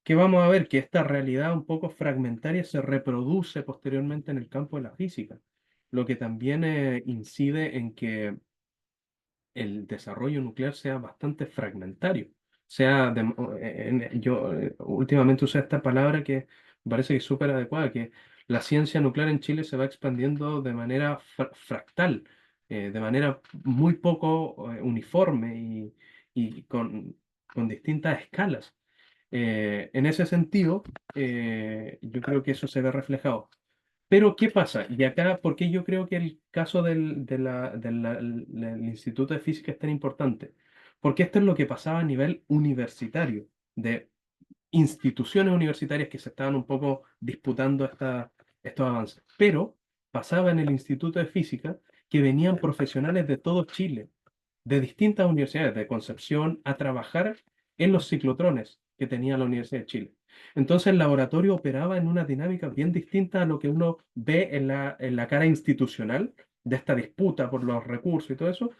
¿qué vamos a ver? Que esta realidad un poco fragmentaria se reproduce posteriormente en el campo de la física, lo que también incide en que el desarrollo nuclear sea bastante fragmentario. Yo últimamente usé esta palabra que me parece que es súper adecuada, que la ciencia nuclear en Chile se va expandiendo de manera fractal, de manera muy poco uniforme y con distintas escalas. En ese sentido, yo creo que eso se ve reflejado. Pero, ¿qué pasa? Y acá, ¿por qué yo creo que el caso del Instituto de Física es tan importante? Porque esto es lo que pasaba a nivel universitario, de instituciones universitarias que se estaban un poco disputando estos avances. Pero pasaba en el Instituto de Física que venían profesionales de todo Chile, de distintas universidades de Concepción, a trabajar en los ciclotrones que tenía la Universidad de Chile. Entonces el laboratorio operaba en una dinámica bien distinta a lo que uno ve en la cara institucional de esta disputa por los recursos y todo eso,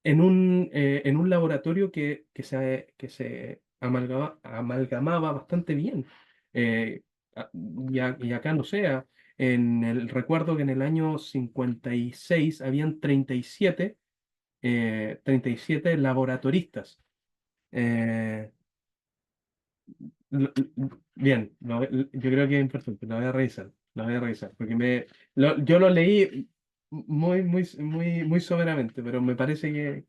en un laboratorio que se amalgamaba bastante bien. Y acá no sea, recuerdo que en el año 56 habían 37 laboratoristas. Eh, Bien, yo creo que es importante, lo voy a revisar, porque yo lo leí muy, muy, muy, muy soberamente, pero me parece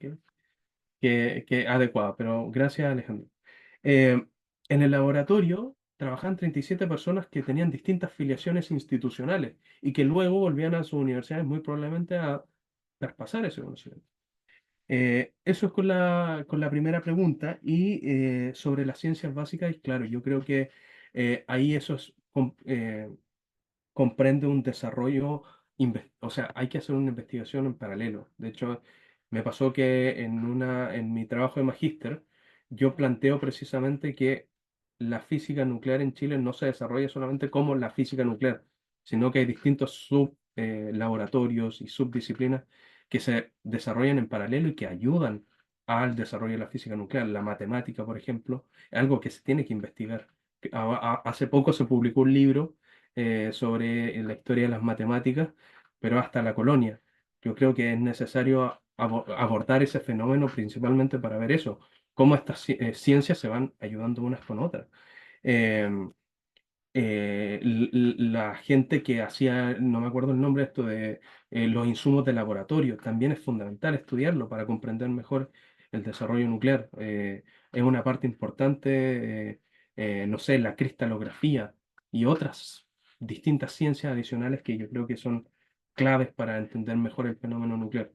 que adecuado, pero gracias, Alejandro. Eh, en el laboratorio trabajaban 37 personas que tenían distintas filiaciones institucionales y que luego volvían a sus universidades muy probablemente a traspasar ese conocimiento. Eso es con la primera pregunta y sobre las ciencias básicas, y claro, yo creo que ahí comprende un desarrollo, o sea, hay que hacer una investigación en paralelo. De hecho, me pasó que en mi trabajo de magíster, yo planteo precisamente que la física nuclear en Chile no se desarrolla solamente como la física nuclear, sino que hay distintos laboratorios y subdisciplinas que se desarrollan en paralelo y que ayudan al desarrollo de la física nuclear. La matemática, por ejemplo, es algo que se tiene que investigar. Hace poco se publicó un libro sobre la historia de las matemáticas, pero hasta la colonia. Yo creo que es necesario abordar ese fenómeno principalmente para ver eso, cómo estas ciencias se van ayudando unas con otras. Em, la gente que hacía, no me acuerdo el nombre de esto, de los insumos de laboratorio, también es fundamental estudiarlo para comprender mejor el desarrollo nuclear. Es una parte importante, no sé, la cristalografía y otras distintas ciencias adicionales que yo creo que son claves para entender mejor el fenómeno nuclear.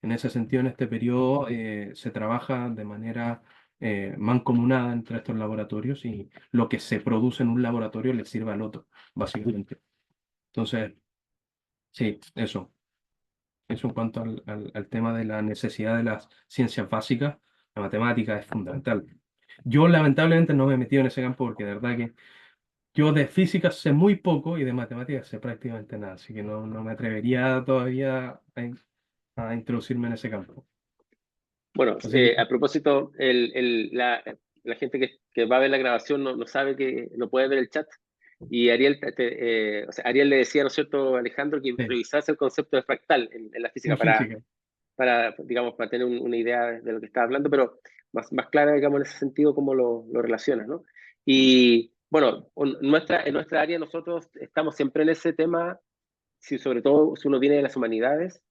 En ese sentido, en este periodo se trabaja de manera mancomunada entre estos laboratorios y lo que se produce en un laboratorio le sirve al otro, básicamente. Entonces, sí, eso. Eso en cuanto al tema de la necesidad de las ciencias básicas, la matemática es fundamental. Yo lamentablemente no me he metido en ese campo porque de verdad que yo de física sé muy poco y de matemáticas sé prácticamente nada, así que no me atrevería todavía a introducirme en ese campo. Bueno, Así que a propósito, la gente que va a ver la grabación no sabe que no puede ver el chat. Y Ariel, o sea, Ariel le decía, ¿no es cierto, Alejandro, que sí, revisase el concepto de fractal en la física en física. digamos, para tener una idea de lo que está hablando, pero más clara, digamos, en ese sentido, cómo lo relaciona, ¿no? Y bueno, en nuestra área nosotros estamos siempre en ese tema, sobre todo si uno viene de las humanidades,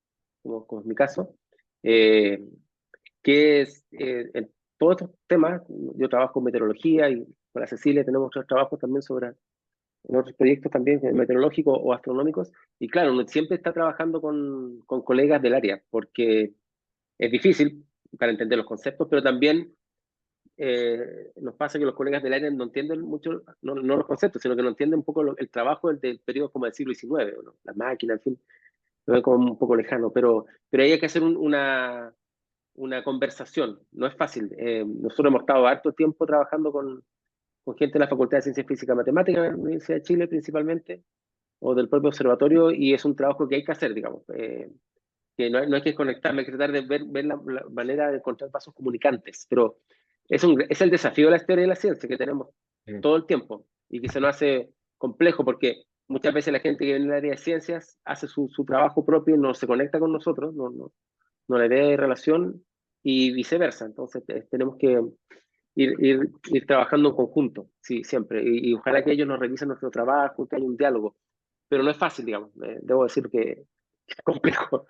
como es mi caso, eh, que es en todos estos temas. Yo trabajo en meteorología y con la Cecilia tenemos otros trabajos también en otros proyectos también meteorológicos o astronómicos, y claro, uno siempre está trabajando con colegas del área, porque es difícil para entender los conceptos, pero también nos pasa que los colegas del área no entienden mucho, no los conceptos, sino que no entienden un poco el trabajo del periodo como del siglo XIX, ¿no? Las máquinas, en fin, lo ven como un poco lejano, pero ahí hay que hacer una conversación, no es fácil. Nosotros hemos estado harto tiempo trabajando con gente de la Facultad de Ciencias Físicas y Matemáticas de la Universidad de Chile principalmente, o del propio observatorio, y es un trabajo que hay que hacer, digamos. Que no hay que desconectarme, hay que tratar de ver la manera de encontrar vasos comunicantes, pero es el desafío de la historia de la ciencia que tenemos Sí. todo el tiempo y que se nos hace complejo porque muchas veces la gente que viene en el área de ciencias hace su trabajo propio y no se conecta con nosotros, no le ve relación y viceversa. Entonces tenemos que ir trabajando en conjunto, sí, siempre, y ojalá que ellos nos revisen nuestro trabajo, que haya un diálogo, pero no es fácil, digamos, debo decir que es complejo.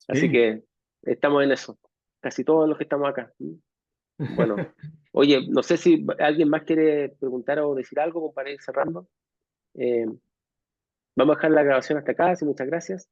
Así Sí. que estamos en eso, casi todos los que estamos acá. Bueno, oye, no sé si alguien más quiere preguntar o decir algo como para ir cerrando. Eh, Vamos a dejar la grabación hasta acá, así muchas gracias.